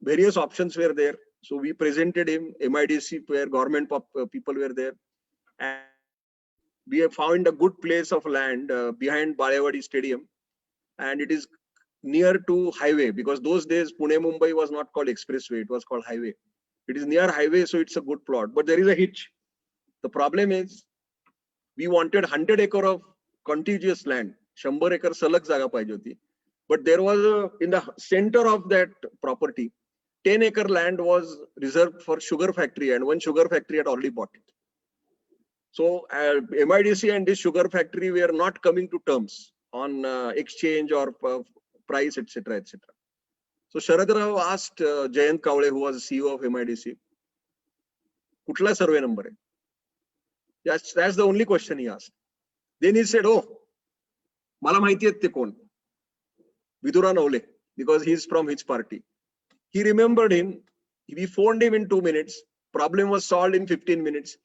Various options were there. So we presented him, MIDC, where government people were there. And we have found a good place of land behind Balewadi Stadium. And it is near to highway, because those days Pune Mumbai was not called expressway, it was called highway. It is near highway, so it's a good plot. But there is a hitch. The problem is we wanted 100 acre of contiguous land. 100 acre salag jaga pahiye hoti. But there was in the center of that property, 10 acre land was reserved for sugar factory, and one sugar factory had already bought it. So MIDC and this sugar factory were not coming to terms on exchange or price, etc., etc. So Sharad Rao asked Jayant Kavle, who was CEO of MIDC, Kutla survey number hai? That's the only question he asked. Then he said, oh, mala mahiti hai te kon? Vidura Navle, because he's from his party. He remembered him. We phoned him in 2 minutes. Problem was solved in 15 minutes.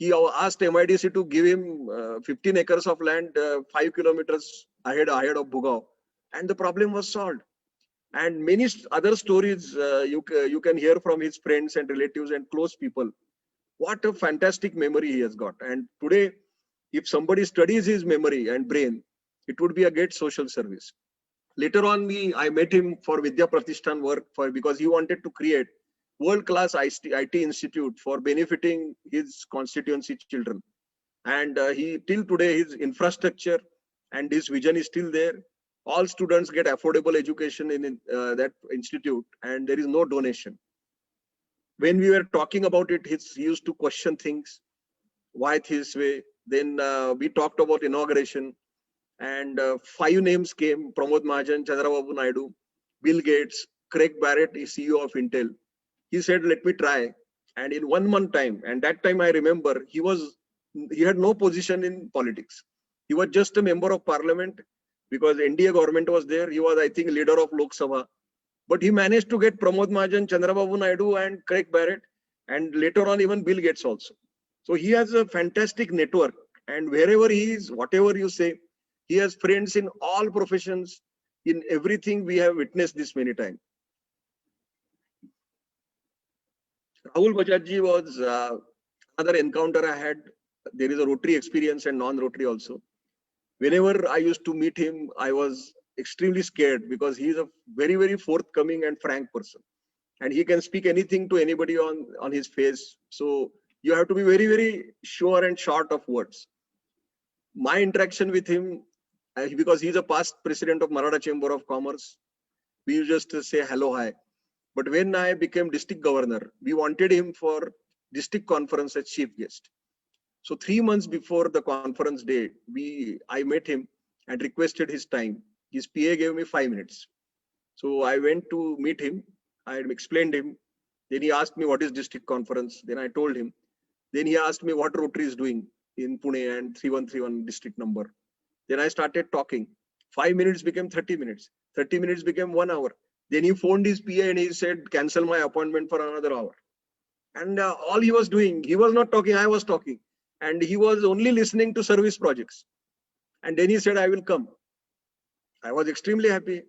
he asked MIDC to give him 15 acres of land 5 kilometers ahead of Bugao, and the problem was solved. And many other stories you can hear from his friends and relatives and close people. What a fantastic memory he has got. And today, if somebody studies his memory and brain, it would be a great social service. Later on, I met him for Vidya Pratishthan work because he wanted to create world-class IT institute for benefiting his constituency children. And he till today, his infrastructure and his vision is still there. All students get affordable education in that institute, and there is no donation. When we were talking about it, he used to question things. Why this way? Then we talked about inauguration, and 5 names came: Pramod Mahajan, Chandrababu Naidu, Bill Gates, Craig Barrett, CEO of Intel. He said, let me try. And in 1 month time, and that time I remember, he had no position in politics. He was just a member of parliament because NDA government was there. He was, I think, leader of Lok Sabha. But he managed to get Pramod Mahajan, Chandrababu Naidu, and Craig Barrett, and later on even Bill Gates also. So he has a fantastic network, and wherever he is, whatever you say, he has friends in all professions, in everything. We have witnessed this many times. Rahul Bajaj was another encounter I had. There is a Rotary experience and non-Rotary also. Whenever I used to meet him, I was extremely scared because he is a very, very forthcoming and frank person. And he can speak anything to anybody on his face. So you have to be very, very sure and short of words. My interaction with him, because he's a past president of Maratha Chamber of Commerce, we used just to say hello, hi. But when I became district governor, we wanted him for district conference as chief guest. So 3 months before the conference day, I met him and requested his time. His PA gave me 5 minutes. So I went to meet him. I explained him. Then he asked me what is district conference. Then I told him. Then he asked me what Rotary is doing in Pune and 3131 district number. Then I started talking. 5 minutes became 30 minutes. 30 minutes became 1 hour. Then he phoned his PA and he said, cancel my appointment for another hour. And all he was doing, he was not talking, I was talking. And he was only listening to service projects. And then he said, I will come. I was extremely happy.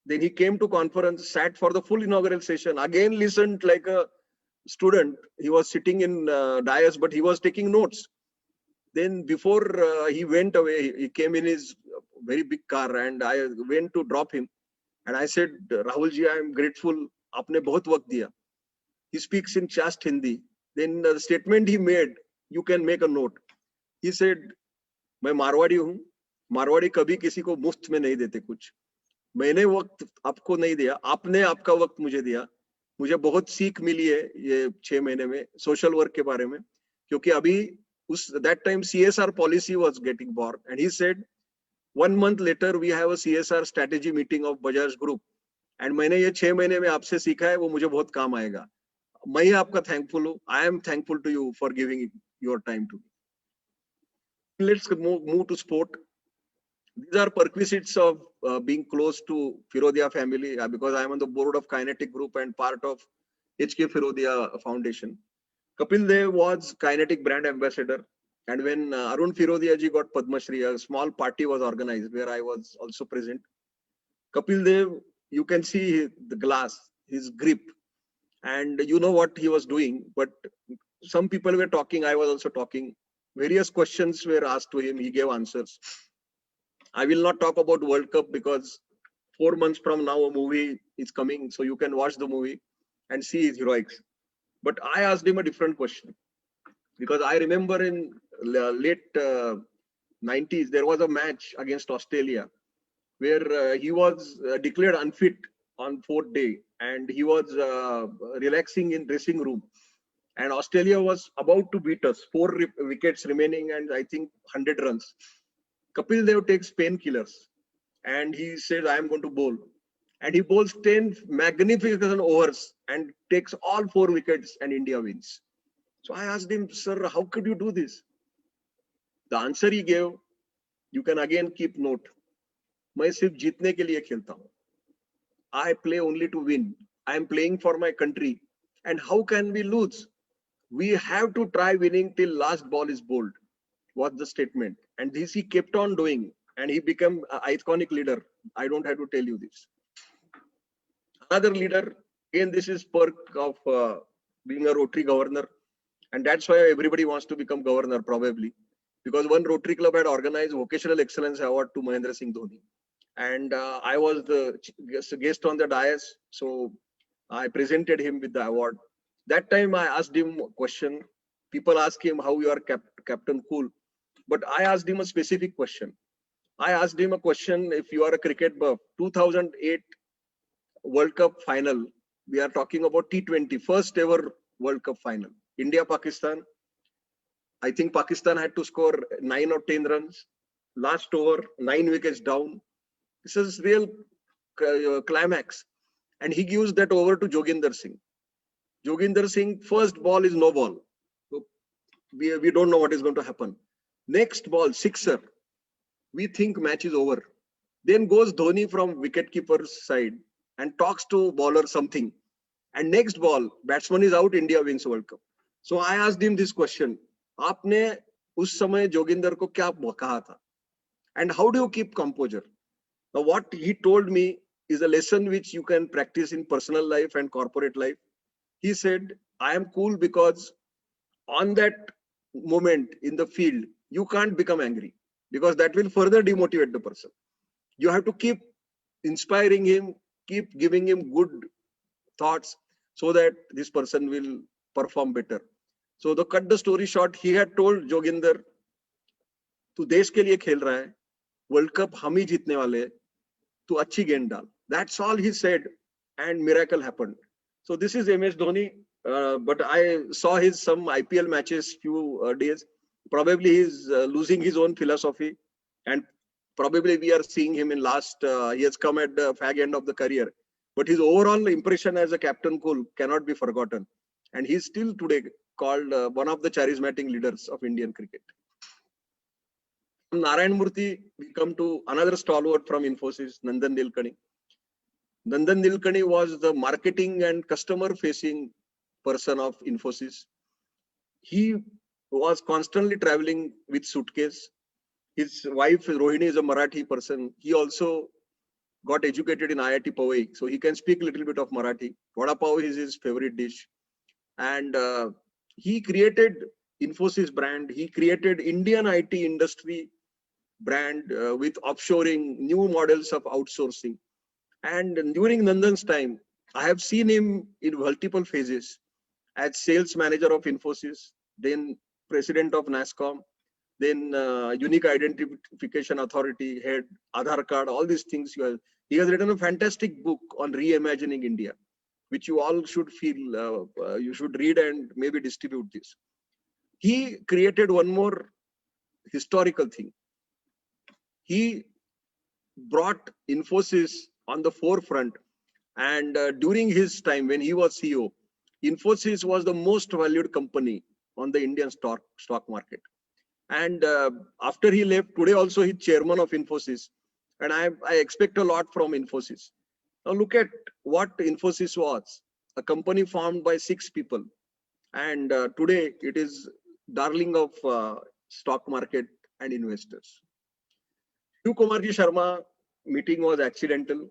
Then he came to conference, sat for the full inaugural session, again listened like a student. He was sitting in dais, but he was taking notes. Then before he went away, he came in his very big car and I went to drop him. And I said, Rahulji, I am grateful. Aapne bahut waqt diya. He speaks in chaste Hindi. Then the statement he made, you can make a note. He said, मैं मारवाड़ी हूँ. मारवाड़ी कभी किसी को मुफ्त में नहीं देते कुछ. मैंने वक्त आपको नहीं दिया. आपने आपका वक्त मुझे दिया. मुझे बहुत सीख मिली है ये 6 महीने में सोशल वर्क के बारे में. क्योंकि अभी that time CSR policy was getting born. And he said, 1 month later we have a CSR strategy meeting of Bajaj Group. And मैंने ये 6 महीने में आपसे सीखा है वो मुझे बहुत काम आएगा. मैं आपका thankful हूँ. I am thankful to you for giving your time to me. Let's move to sport. These are perquisites of being close to Firodia family because I am on the board of Kinetic Group and part of HK Firodia Foundation. Kapil Dev was Kinetic brand ambassador. And when Arun Firodia ji got Padma Shri, a small party was organized where I was also present. Kapil Dev, you can see the glass, his grip, and you know what he was doing. But some people were talking, I was also talking. Various questions were asked to him, he gave answers. I will not talk about World Cup because 4 months from now a movie is coming, so you can watch the movie and see his heroics. But I asked him a different question because I remember in late 90s, there was a match against Australia where he was declared unfit on 4th day and he was relaxing in dressing room. And Australia was about to beat us, 4 wickets remaining and I think 100 runs. Kapil Dev takes painkillers and he says, I am going to bowl. And he bowls 10 magnificent overs and takes all 4 wickets and India wins. So I asked him, sir, how could you do this? The answer he gave, you can again keep note. मैं सिर्फ जीतने के लिए खेलता हूँ. I play only to win. I am playing for my country. And how can we lose? we have to try winning till last ball is bowled, was the statement. And this he kept on doing, and he became an iconic leader. I don't have to tell you this. Another leader, again, this is perk of being a Rotary governor. And that's why everybody wants to become governor, probably. Because one Rotary Club had organized Vocational Excellence Award to Mahendra Singh Dhoni. And I was the guest on the dais. So I presented him with the award. That time I asked him a question. People ask him how you are Captain Cool. But I asked him a specific question. I asked him a question, if you are a cricket buff, 2008 World Cup final, we are talking about T20, first ever World Cup final. India-Pakistan. I think Pakistan had to score 9 or 10 runs. Last over, 9 wickets down. This is real climax. And he gives that over to Joginder Singh. Joginder Singh, first ball is no ball. So we don't know what is going to happen. Next ball, sixer. We think match is over. Then goes Dhoni from wicketkeeper's side and talks to bowler something. And next ball, batsman is out, India wins World Cup. So I asked him this question. आपने उस समय जोगिंदर को क्या कहा था? And how do you keep composure? Now what he told me is a lesson which you can practice in personal life and corporate life. He said, I am cool because on that moment in the field, you can't become angry because that will further demotivate the person. You have to keep inspiring him, keep giving him good thoughts so that this person will perform better. So to cut the story short, he had told Joginder, तू देश के लिए खेल रहा है, world cup हम ही जीतने वाले हैं, तू अच्छी गेंद डाल. That's all he said, and miracle happened. So this is MS Dhoni, but I saw his some IPL matches few days. Probably he's losing his own philosophy, and probably we are seeing him in last. He has come at the fag end of the career, but his overall impression as a captain cool cannot be forgotten, and he's still today called one of the charismatic leaders of Indian cricket. From Narayan Murthy, we come to another stalwart from Infosys, Nandan Nilekani. Nandan Nilekani was the marketing and customer facing person of Infosys. He was constantly traveling with suitcase. His wife Rohini is a Marathi person. He also got educated in IIT Powai, so he can speak a little bit of Marathi. Vada pav is his favorite dish. And he created Infosys brand. He created Indian IT industry brand with offshoring, new models of outsourcing. And during Nandan's time, I have seen him in multiple phases as sales manager of Infosys, then president of NASSCOM, then Unique Identification Authority head, Aadhaar card, all these things. He has written a fantastic book on reimagining India, which you all should feel, you should read and maybe distribute this. He created one more historical thing. He brought Infosys on the forefront, and during his time when he was CEO, Infosys was the most valued company on the Indian stock market. And after he left, today also he's chairman of Infosys, and I expect a lot from Infosys. Now look at what Infosys was, a company formed by 6 people, and today it is darling of stock market and investors. Shiv Kumarji Sharma meeting was accidental.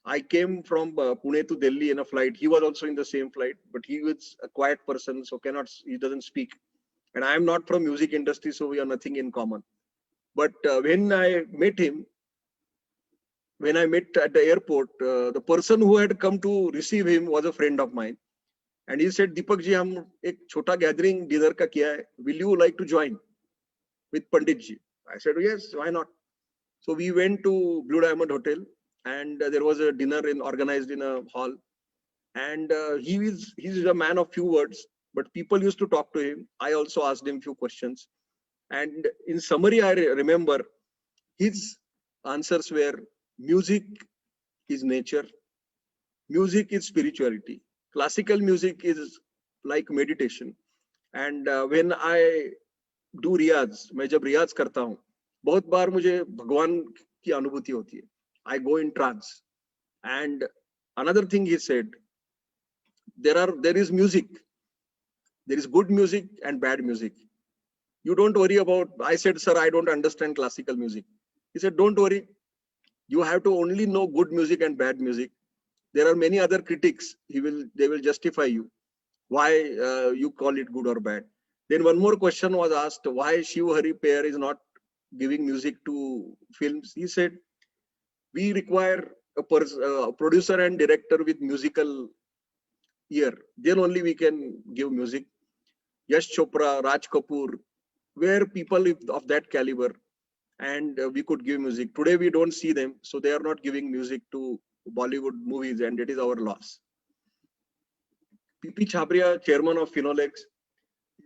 I came from Pune to Delhi in a flight. He was also in the same flight, but he was a quiet person, so he doesn't speak. And I am not from music industry, so we have nothing in common. But when I met him, when I met at the airport, the person who had come to receive him was a friend of mine. And he said, Deepak ji, hum ek chota gathering dinner ka kiya hai. Will you like to join with Pandit ji? I said, yes, why not? So we went to Blue Diamond Hotel, and there was a dinner organized in a hall. And he's a man of few words, but people used to talk to him. I also asked him few questions. And in summary, I remember his answers were: music is nature, music is spirituality, classical music is like meditation. And when I do riyaz, मैं जब रियाज करता हूँ, बहुत बार मुझे भगवान की अनुभूति होती है. I go in trance. And another thing he said, there is music, There is good music and bad music. You don't worry about, I said, sir, I don't understand classical music. He said, don't worry. You have to only know good music and bad music. There are many other critics. They will justify you why you call it good or bad. Then one more question was asked, why Shiv Hari Pair is not giving music to films. He said, we require a producer and director with musical ear. Then only we can give music. Yash Chopra, Raj Kapoor, where people of that caliber, and we could give music. Today we don't see them, so they are not giving music to Bollywood movies, and it is our loss. P.P. Chhabria, chairman of Finolex,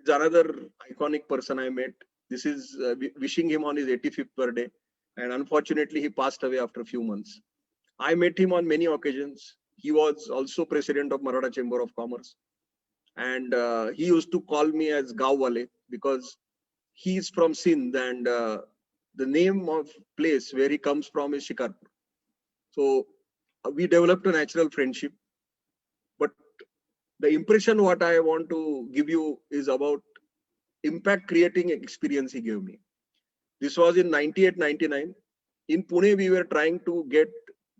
is another iconic person I met. This is wishing him on his 85th birthday, and unfortunately he passed away after a few months. I met him on many occasions. He was also president of Maratha Chamber of Commerce, and he used to call me as Gaon Wale because he is from Sindh, and the name of place where he comes from is Shikarpur. So we developed a natural friendship. But the impression what I want to give you is about impact creating experience he gave me. This was in 98, 99. In Pune, we were trying to get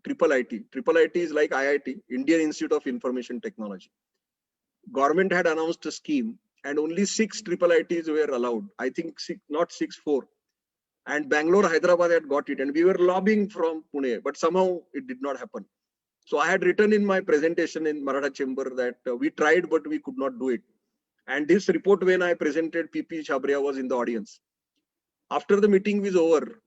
triple IT. Triple IT is like IIT, Indian Institute of Information Technology. Government had announced a scheme and only 6 triple ITs were allowed. I think 4. And Bangalore, Hyderabad had got it. And we were lobbying from Pune, but somehow it did not happen. So I had written in my presentation in Maratha Chamber that we tried, but we could not do it. And this report, when I presented, P.P. Chhabria was in the audience. After the meeting was over,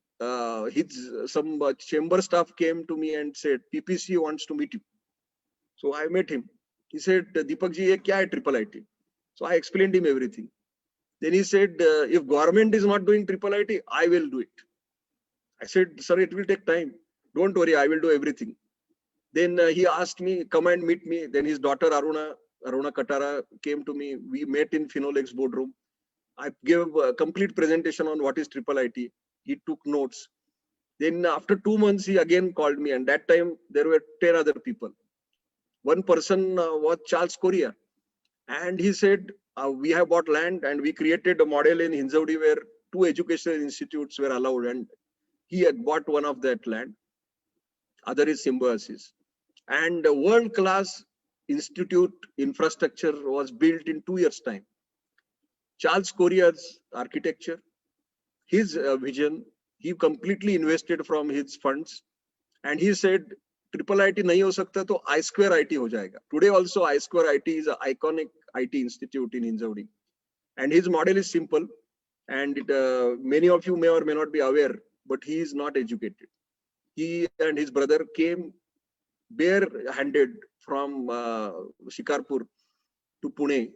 some chamber staff came to me and said, PPC wants to meet you. So I met him. He said, Deepak ji, ye kya hai triple IT? So I explained him everything. Then he said, if government is not doing triple IT, I will do it. I said, sir, it will take time. Don't worry, I will do everything. Then he asked me, come and meet me. Then his daughter Aruna Katara came to me. We met in Finolex boardroom. I gave a complete presentation on what is triple IT. He took notes. Then after 2 months, he again called me. And that time there were 10 other people. One person was Charles Correa. And he said, we have bought land and we created a model in Hinjawadi where 2 educational institutes were allowed. And he had bought one of that land. Other is Symbiosis. And a world-class institute infrastructure was built in 2 years' time. Charles Correa's architecture, his vision, he completely invested from his funds. And he said, triple IT nahi ho sakta, to I Square IT ho jayega. Today also I Square IT is an iconic IT institute in Hinjawadi. And his model is simple. And many of you may or may not be aware, but he is not educated. He and his brother came bare-handed from Shikarpur to Pune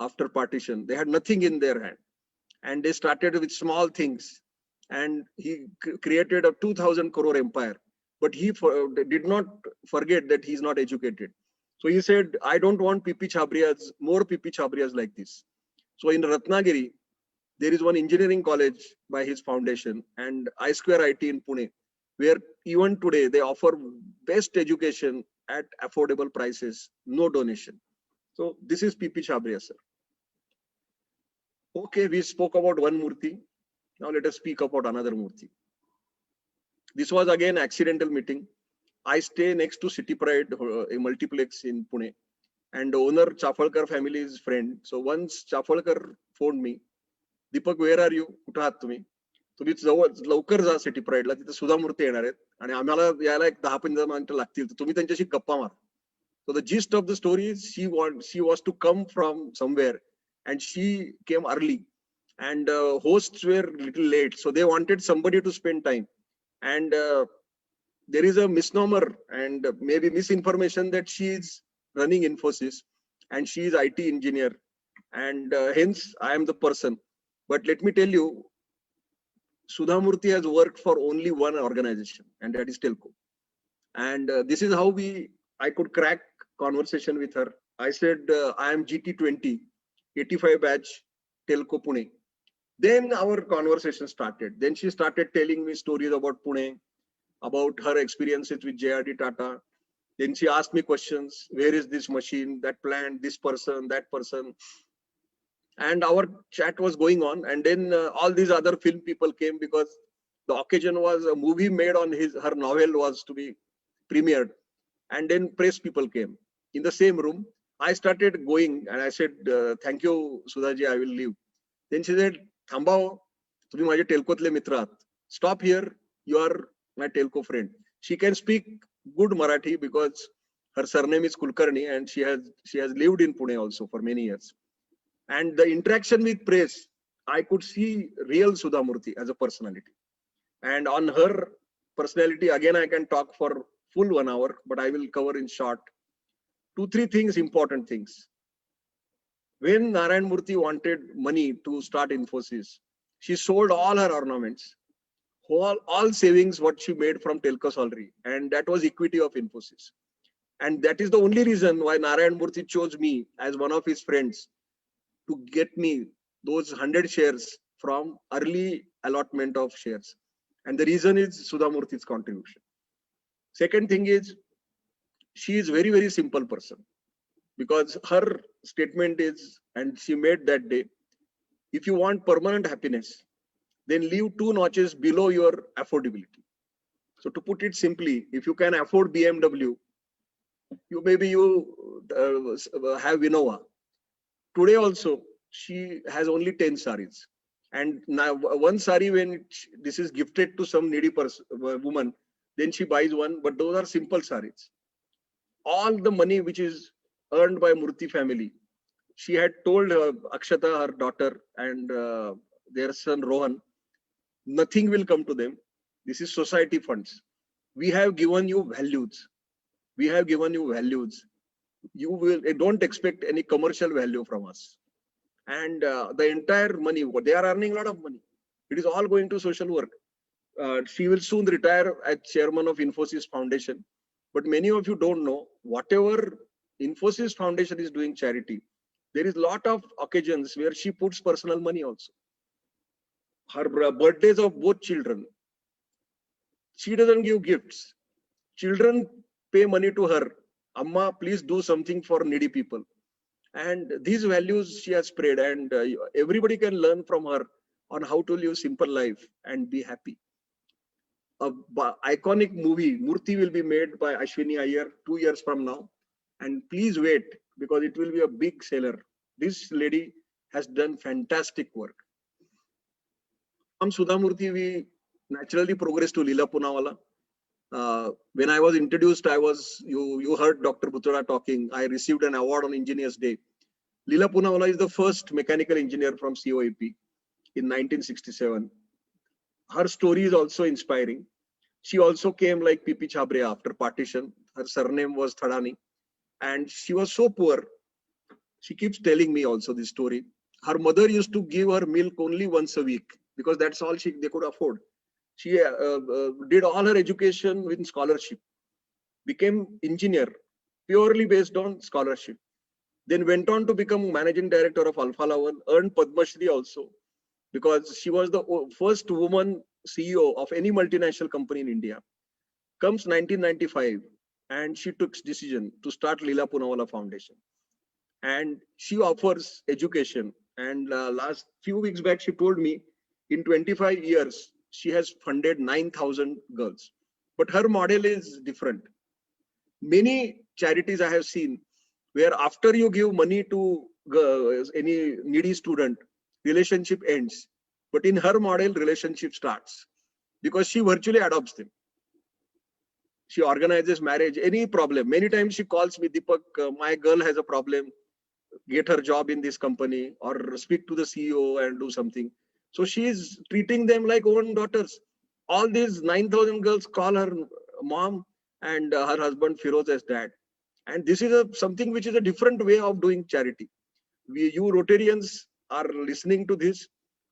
after partition. They had nothing in their hand. And they started with small things. And he created a 2,000 crore empire. But he did not forget that he's not educated. So he said, I don't want more P.P. Chhabrias like this. So in Ratnagiri, there is one engineering college by his foundation and I Square IT in Pune, where even today they offer best education at affordable prices, no donation. So this is P.P. Chhabria, sir. Okay, we spoke about one Murthy. Now let us speak about another Murthy. This was again accidental meeting. I stay next to City Pride, a multiplex in Pune, and the owner Chafalkar family is friend. So once Chafalkar phoned me, Deepak, where are you? कुठे आहात तुम्ही? तुम्ही लवकर जा city प्राइडला, तिथे सुधा मूर्ती येणार आहेत आणि आम्हाला यायला एक 10-15 मिनिटं लागतील. तुम्ही त्यांच्याशी गप्पा मारा. So the gist of the story is she was to come from somewhere and she came early and hosts were little late. So they wanted somebody to spend time. And there is a misnomer and maybe misinformation that she is running Infosys and she is IT engineer. And hence I am the person. But let me tell you, Sudha Murthy has worked for only one organization, and that is Telco. And this is how I could crack conversation with her. I said, I am GT20, 85 batch, Telco Pune. Then our conversation started. Then she started telling me stories about Pune, about her experiences with JRD Tata. Then she asked me questions. Where is this machine, that plant, this person, that person? and our chat was going on. And then all these other film people came because the occasion was a movie made on her novel was to be premiered. And then press people came in the same room. I started going and I said, thank you, Sudhaji, I will leave. Then she said, Thambao, तुम्ही माझे टेल्कोतले मित्र आहात. Stop here, you are my telco friend. She can speak good Marathi because her surname is Kulkarni and she has lived in Pune also for many years. And the interaction with press, I could see real Sudha Murthy as a personality. And on her personality, again, I can talk for full 1 hour, but I will cover in short 2-3 things, important things. When Narayan Murthy wanted money to start Infosys, she sold all her ornaments, all savings what she made from telco salary, and that was equity of Infosys. And that is the only reason why Narayan Murthy chose me as one of his friends to get me those 100 shares from early allotment of shares. And the reason is Sudha Murthy's contribution. Second thing is, she is very, very simple person, because her statement is, and she made that day, if you want permanent happiness, then leave 2 notches below your affordability. So to put it simply, if you can afford BMW, you have Innova. Today also, she has only 10 saris. And now one sari, when this is gifted to some needy woman, then she buys one, but those are simple saris. All the money which is earned by Murthy family, she had told Akshata, her daughter, and their son Rohan, nothing will come to them. This is society funds. We have given you values. We have given you values. You will don't expect any commercial value from us. And the entire money, they are earning a lot of money. It is all going to social work. She will soon retire as chairman of Infosys Foundation. But many of you don't know, whatever Infosys Foundation is doing charity, there is a lot of occasions where she puts personal money also. Her birthdays of both children, she doesn't give gifts. Children pay money to her. Amma, please do something for needy people. And these values she has spread, and everybody can learn from her on how to live simple life and be happy. A iconic movie, Murthy, will be made by Ashwini Iyer 2 years from now. And please wait, because it will be a big seller. This lady has done fantastic work. From Sudha Murthy, we naturally progressed to Leela Poonawalla. When I was introduced, you heard Dr. Bhutada talking. I received an award on Engineers Day. Leela Poonawalla is the first mechanical engineer from COAP in 1967. Her story is also inspiring. She also came like Pipi Chhabria after partition. Her surname was Thadani, and she was so poor. She keeps telling me also this story. Her mother used to give her milk only once a week because that's all they could afford. She did all her education with scholarship, became engineer purely based on scholarship. Then went on to become managing director of Alfa Laval, earned Padma Shri also, because she was the first woman CEO of any multinational company in India. Comes 1995, and she took decision to start Leela Poonawalla Foundation. And she offers education. And last few weeks back, she told me in 25 years, she has funded 9,000 girls. But her model is different. Many charities I have seen where after you give money to any needy student, relationship ends. But in her model, relationship starts because she virtually adopts them. She organizes marriage, any problem. Many times she calls me, Deepak, my girl has a problem, get her job in this company, or speak to the CEO and do something. So she is treating them like own daughters. All these 9,000 girls call her mom and her husband Firoz as dad. And this is something which is a different way of doing charity. You Rotarians are listening to this.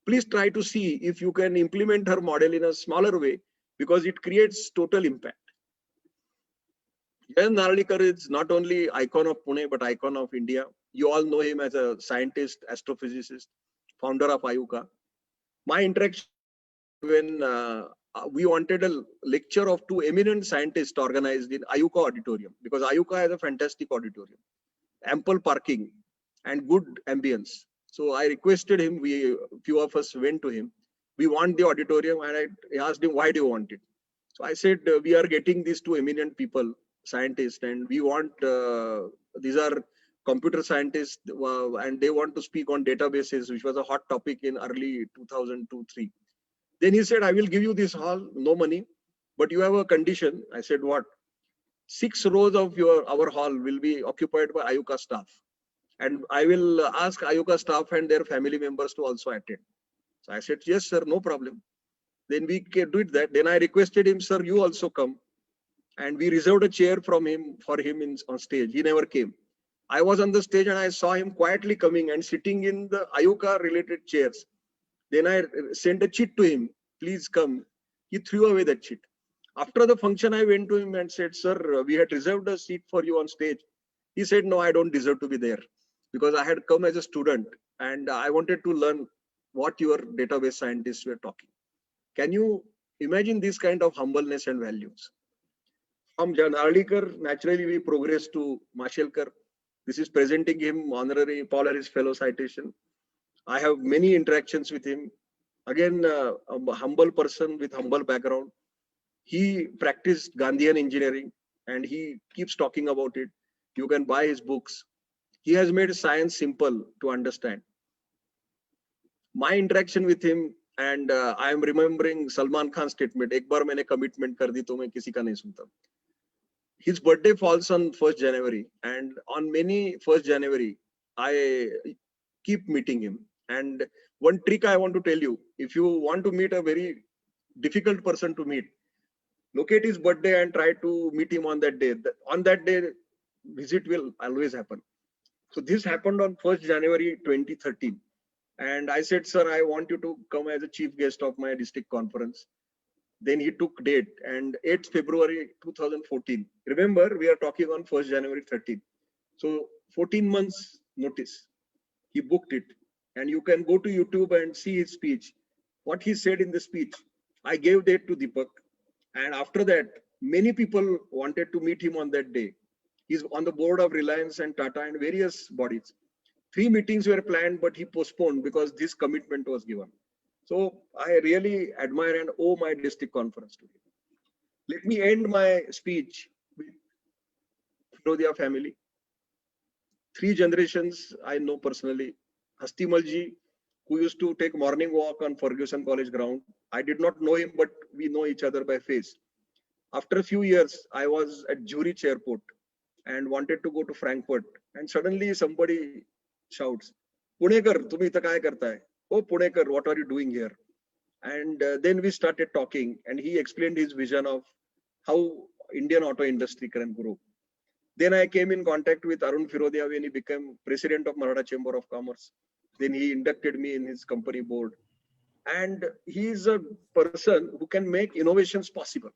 Please try to see if you can implement her model in a smaller way, because it creates total impact. Jayant Narlikar is not only icon of Pune, but icon of India. You all know him as a scientist, astrophysicist, founder of Ayuka. My interaction when we wanted a lecture of 2 eminent scientists organized in Ayuka auditorium, because Ayuka has a fantastic auditorium, ample parking and good ambience. So I requested him. Few of us went to him. We want the auditorium, and I asked him, why do you want it? So I said, we are getting these two eminent people, scientists, and we want, these are computer scientists, and they want to speak on databases, which was a hot topic in early 2002-3. Then he said, I will give you this hall, no money, but you have a condition. I said, what? 6 rows of our hall will be occupied by Ayuka staff. And I will ask Ayuka staff and their family members to also attend. So I said, yes, sir, no problem. Then we can do it that. Then I requested him, sir, you also come. And we reserved a chair for him on stage. He never came. I was on the stage and I saw him quietly coming and sitting in the Ayuka related chairs. Then I sent a chit to him, please come. He threw away that chit. After the function, I went to him and said, sir, we had reserved a seat for you on stage. He said, no, I don't deserve to be there because I had come as a student and I wanted to learn what your database scientists were talking. Can you imagine this kind of humbleness and values? From Janardikar, naturally we progress to Mashelkar. This is presenting him honorary Paul Harris Fellow citation. I have many interactions with him. Again, a humble person with humble background. He practiced Gandhian engineering and he keeps talking about it. You can buy his books. He has made science simple to understand. My interaction with him, and I am remembering Salman Khan's statement, "Ek baar maine commitment kar di to main kisi ka nahi sunta." His birthday falls on 1st January, and on many 1st January, I keep meeting him. And one trick I want to tell you, if you want to meet a very difficult person to meet, locate his birthday and try to meet him on that day. On that day, visit will always happen. So this happened on 1st January 2013. And I said, sir, I want you to come as a chief guest of my district conference. Then he took date, and 8th February 2014. Remember, we are talking on 1st January 13. So 14 months notice. He booked it. And you can go to YouTube and see his speech. What he said in the speech, I gave that to Deepak. And after that, many people wanted to meet him on that day. He's on the board of Reliance and Tata and various bodies. 3 meetings were planned, but he postponed because this commitment was given. So I really admire and owe my district conference to him. Let me end my speech with Firodia family. 3 generations I know personally. Hastimalji, who used to take morning walk on Ferguson College ground. I did not know him, but we know each other by face. After a few years, I was at Zurich airport and wanted to go to Frankfurt. And suddenly somebody shouts, Punekar, tumi ita kaya karta hai? Oh, Punekar, what are you doing here? And then we started talking and he explained his vision of how Indian auto industry can grow. Then I came in contact with Arun Firodia when he became president of Maratha Chamber of Commerce. Then he inducted me in his company board. And he is a person who can make innovations possible.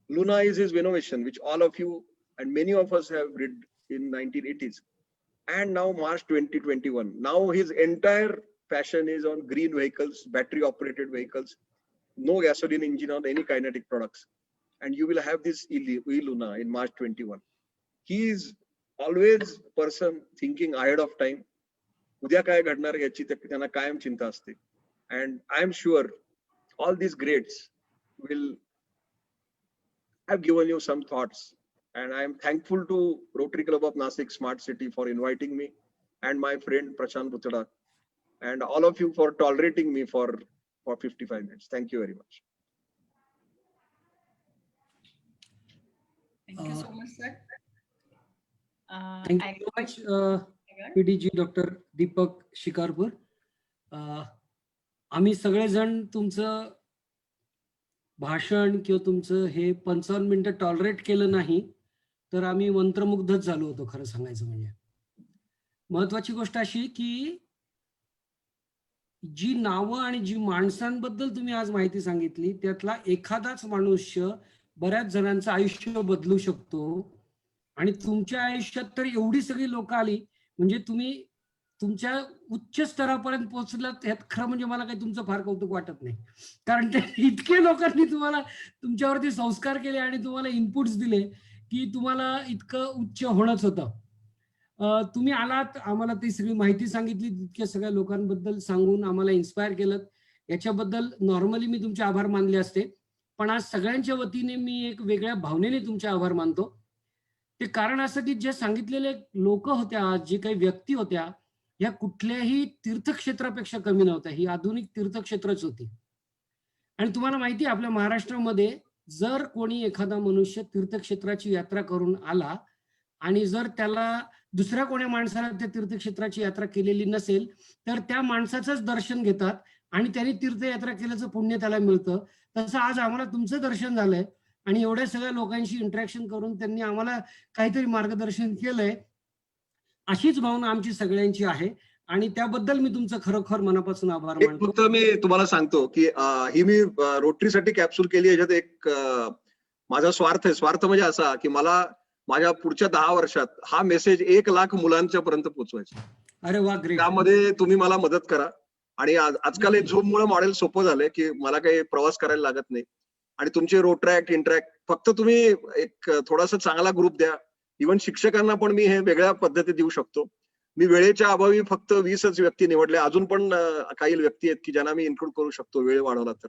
Luna is his innovation, which all of you and many of us have read in 1980s. And now March 2021. Now his entire passion is on green vehicles, battery operated vehicles, no gasoline engine on any kinetic products. And you will have this e-Luna in March 21. He is always a person thinking ahead of time. Udya काय घडणार याची त्यांना कायम चिंता असते. And I am sure all these greats will have given you some thoughts. And I am thankful to Rotary Club of Nasik Smart City for inviting me and my friend Prashant Buttada and all of you for tolerating me for 55 minutes. Thank you very much. Thank you so much, sir. Thank you so much, PDG Dr. Deepak Shikarpur. आम्ही सगळेजण तुमचं भाषण किंवा तुमचं हे 55 मिनिटं tolerate केलं नाही तर आम्ही मंत्रमुग्धच झालो होतो. खरं सांगायचं म्हणजे महत्वाची गोष्ट अशी की जी नावं आणि जी माणसांबद्दल तुम्ही आज माहिती सांगितली त्यातला एखादाच मनुष्य बऱ्याच जणांचं आयुष्य बदलू शकतो. आणि तुमच्या आयुष्यात तर एवढी सगळी लोक आली म्हणजे तुम्ही तुमच्या उच्च स्तरापर्यंत पोहोचलात. यात खरं म्हणजे मला काही तुमचं फार कौतुक वाटत नाही, कारण ते इतके लोकांनी तुम्हाला तुमच्यावरती संस्कार केले आणि तुम्हाला इनपुट्स दिले की तुम्हाला इतकं उच्च होणंच होतं. तुम्ही आलात, आम्हाला ती सगळी माहिती सांगितली, तितक्या सगळ्या लोकांबद्दल सांगून आम्हाला इन्स्पायर केलं, याच्याबद्दल नॉर्मली मी तुमचे आभार मानले असते, पण आज सगळ्यांच्या वतीने मी एक वेगळ्या भावनेने तुमचे आभार मानतो. ते कारण असं की जे सांगितलेले लोक होत्या, जे काही व्यक्ती होत्या, ह्या कुठल्याही तीर्थक्षेत्रापेक्षा कमी नव्हत्या. ही आधुनिक तीर्थक्षेत्रच होती. आणि तुम्हाला माहिती आहे, आपल्या महाराष्ट्रामध्ये जर कोणी एखादा मनुष्य तीर्थक्षेत्राची यात्रा करून आला आणि जर त्याला दुसऱ्या कोण्या माणसाला त्या तीर्थक्षेत्राची यात्रा केलेली नसेल, तर त्या माणसाचंच दर्शन घेतात आणि त्यांनी तीर्थयात्रा केल्याचं पुण्य त्याला मिळतं. तसं आज आम्हाला तुमचं दर्शन झालंय आणि एवढ्या सगळ्या लोकांशी इंटरॅक्शन करून त्यांनी आम्हाला काहीतरी मार्गदर्शन केलंय. अशीच भावना आमची सगळ्यांची आहे आणि त्याबद्दल मी तुमचं खरोखर मनापासून आभार एक मानतो. फक्त मी तुम्हाला सांगतो की ही मी रोटरीसाठी कॅप्सूल केली. याच्यात एक माझा स्वार्थ आहे. स्वार्थ म्हणजे असा की मला माझ्या पुढच्या 10 वर्षात हा मेसेज 1 लाख मुलांच्या पर्यंत पोहोचवायचा. अरे वा, ग्रेट. त्यामध्ये तुम्ही मला मदत करा. आणि आजकाल हे झूम मुळे मॉडेल सोपं झालंय की मला काही प्रवास करायला लागत नाही. आणि तुमचे रोट्रॅक्ट इंटरॅक्ट फक्त तुम्ही एक थोडासा चांगला ग्रुप द्या. इव्हन शिक्षकांना पण मी हे वेगळ्या पद्धती देऊ शकतो. मी वेळेच्या अभावी फक्त 20च व्यक्ती निवडले. अजून पण काही व्यक्ती आहेत की ज्यांना मी इन्क्लूड करू शकतो वेळ वाढवला तर.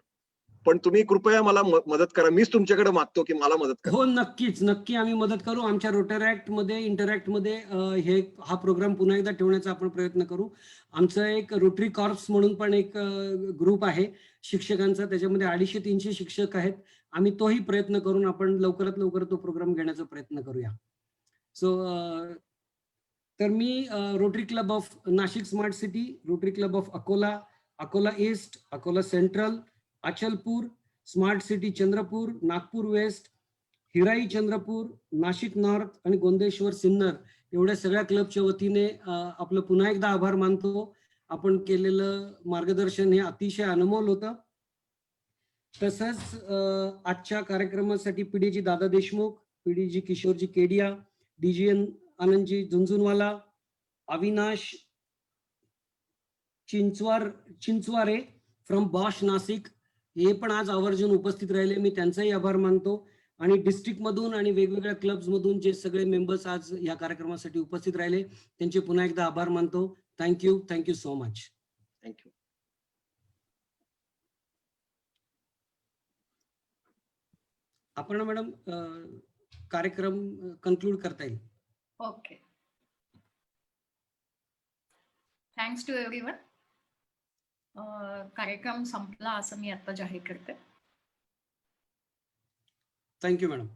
पण तुम्ही कृपया मला मदत करा. मीच तुमच्याकडे मागतो की मला मदत करा. हो, नक्कीच नक्की आम्ही मदत करू. आमच्या रोटरॅक्ट मध्ये इंटरॅक्ट मध्ये हा प्रोग्राम पुन्हा एकदा ठेवण्याचा आपण प्रयत्न करू. आमचं एक रोटरी कॉर्प्स म्हणून पण एक ग्रुप आहे शिक्षकांचा, त्याच्यामध्ये 250-300 शिक्षक आहेत. आम्ही तोही प्रयत्न करून आपण लवकरात लवकर तो प्रोग्राम घेण्याचा प्रयत्न करूया. सो तर मी Rotary Club of Nashik Smart City, Rotary Club of Akola, Akola East, Akola Central, Achalpur, Smart City Chandrapur, Nagpur West, Hirai Chandrapur, Nashik North आणि गोंदेश्वर सिन्नर एवढ्या सगळ्या क्लबच्या वतीने आपलं पुन्हा एकदा आभार मानतो. आपण केलेलं मार्गदर्शन हे अतिशय अनमोल होतं. तसंच आजच्या कार्यक्रमासाठी PDG Dada Deshmukh, PDG Kishorji Kedia, DGN Anandji Jhunjhunwala, Avinash Chinchware from Bosch Nashik, हे पण आज आवर्जून उपस्थित राहिले. मी त्यांचाही आभार मानतो. आणि डिस्ट्रिक्ट मधून आणि वेगवेगळ्या क्लब्स मधून जे सगळे मेंबर्स आज या कार्यक्रमासाठी उपस्थित राहिले, त्यांचे पुन्हा एकदा आभार मानतो. Thank you so much. थँक्यू. आपण मॅडम कार्यक्रम कन्क्लूड करता येईल. ओके. Thanks to everyone. कार्यक्रम संपला असं मी आता जाहीर करते. Thank you madam.